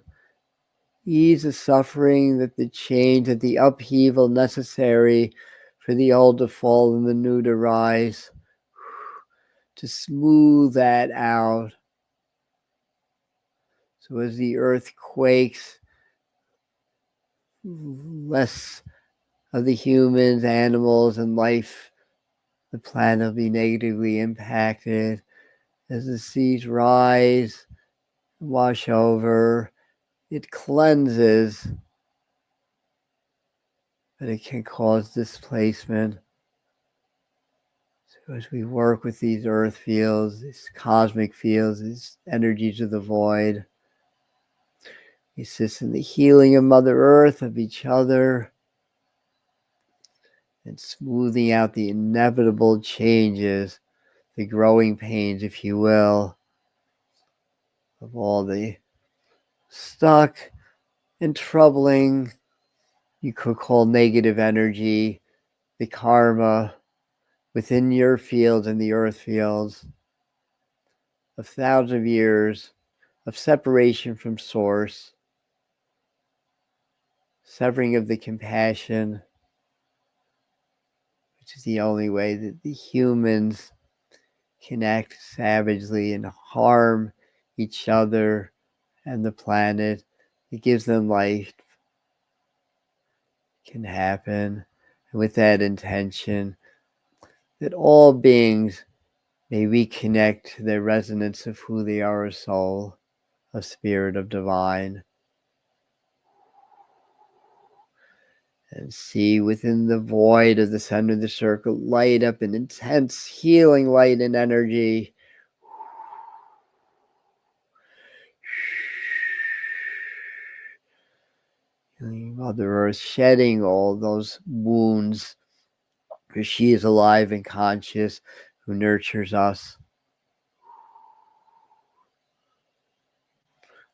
ease the suffering, that the change, that the upheaval necessary for the old to fall and the new to rise, to smooth that out. So as the earth quakes, less of the humans, animals, and life, the planet will be negatively impacted as the seas rise, wash over. It cleanses, but it can cause displacement. So as we work with these earth fields, these cosmic fields, these energies of the void, we assist in the healing of Mother Earth, of each other, and smoothing out the inevitable changes, the growing pains, if you will, of all the stuck and troubling, you could call negative energy, the karma within your fields and the earth fields of thousands of years of separation from source, severing of the compassion, which is the only way that the humans can act savagely and harm each other and the planet. It gives them life, can happen. And with that intention, that all beings may reconnect to their resonance of who they are as soul, a spirit of divine, and see within the void of the center of the circle light up an intense healing light and energy. Mother Earth shedding all those wounds, for she is alive and conscious, who nurtures us,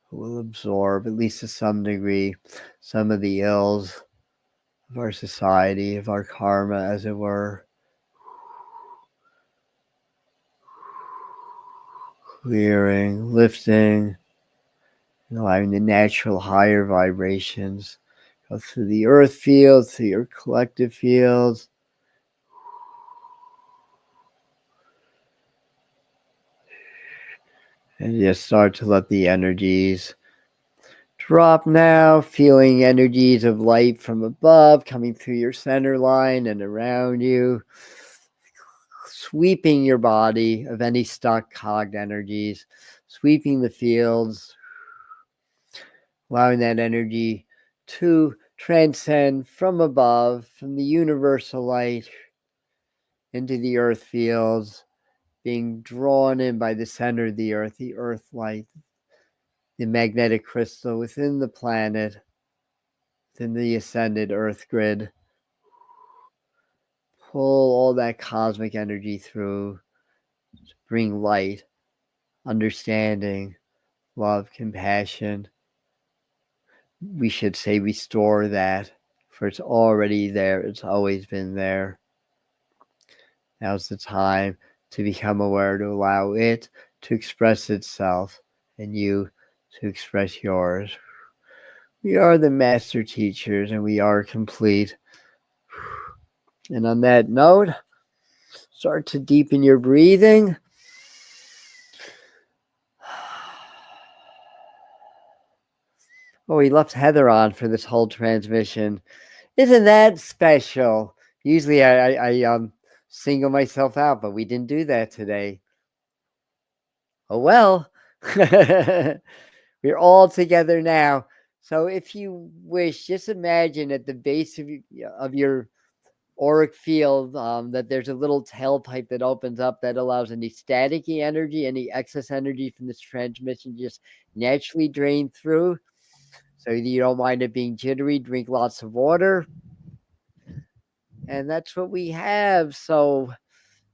who will absorb, at least to some degree, some of the ills of our society, of our karma, as it were. Clearing, lifting, and allowing the natural higher vibrations go through the earth field, through your collective fields. And just start to let the energies drop now, feeling energies of light from above coming through your center line and around you, sweeping your body of any stuck cogged energies, sweeping the fields, allowing that energy to transcend from above, from the universal light into the earth fields, being drawn in by the center of the earth light, the magnetic crystal within the planet, within the ascended earth grid. Pull all that cosmic energy through to bring light, understanding, love, compassion. We should say restore that, for it's already there. It's always been there. Now's the time to become aware, to allow it to express itself and you to express yours. We are the master teachers and we are complete. And on that note, start to deepen your breathing. Oh, we left Heather on for this whole transmission. Isn't that special? Usually I single myself out, but we didn't do that today. Oh well. We're all together now. So if you wish, just imagine at the base of your auric field that there's a little tailpipe that opens up that allows any staticky energy, any excess energy from this transmission just naturally drain through. So you don't mind it being jittery, drink lots of water. And that's what we have. So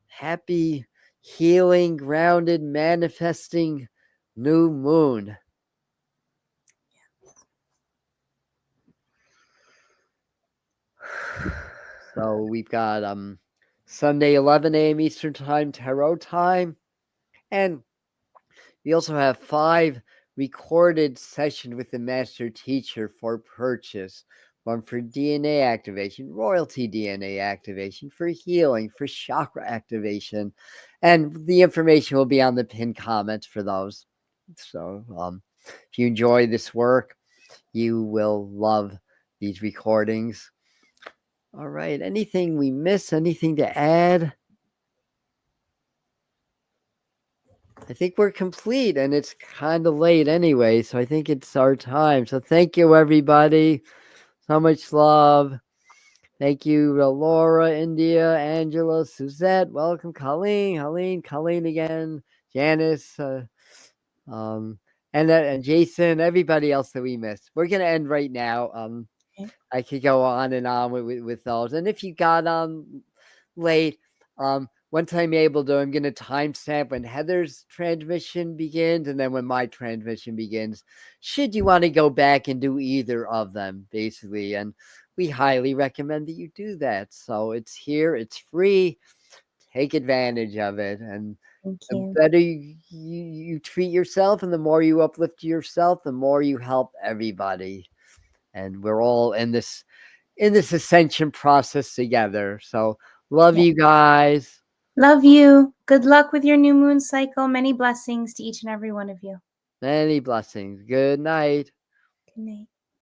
happy, healing, grounded, manifesting new moon. So we've got Sunday 11 a.m. Eastern Time, Tarot Time. And we also have 5 recorded sessions with the master teacher for purchase. One for DNA activation, royalty DNA activation, for healing, for chakra activation. And the information will be on the pinned comments for those. So if you enjoy this work, you will love these recordings. All right. Anything we miss? Anything to add? I think we're complete, and it's kind of late anyway, so I think it's our time. So thank you, everybody. So much love. Thank you, Laura, India, Angela, Suzette. Welcome, Colleen again, Janice, um, and Jason, everybody else that we missed. We're gonna end right now. Okay. I could go on and on with those. And if you got on late, once I'm able to, I'm going to timestamp when Heather's transmission begins and then when my transmission begins. Should you want to go back and do either of them, basically. And we highly recommend that you do that. So it's here, it's free. Take advantage of it. And Thank the you. better you treat yourself and the more you uplift yourself, the more you help everybody. And we're all in this ascension process together. So love Yeah. you guys. Love you. Good luck with your new moon cycle. Many blessings to each and every one of you. Many blessings. Good night. Good night.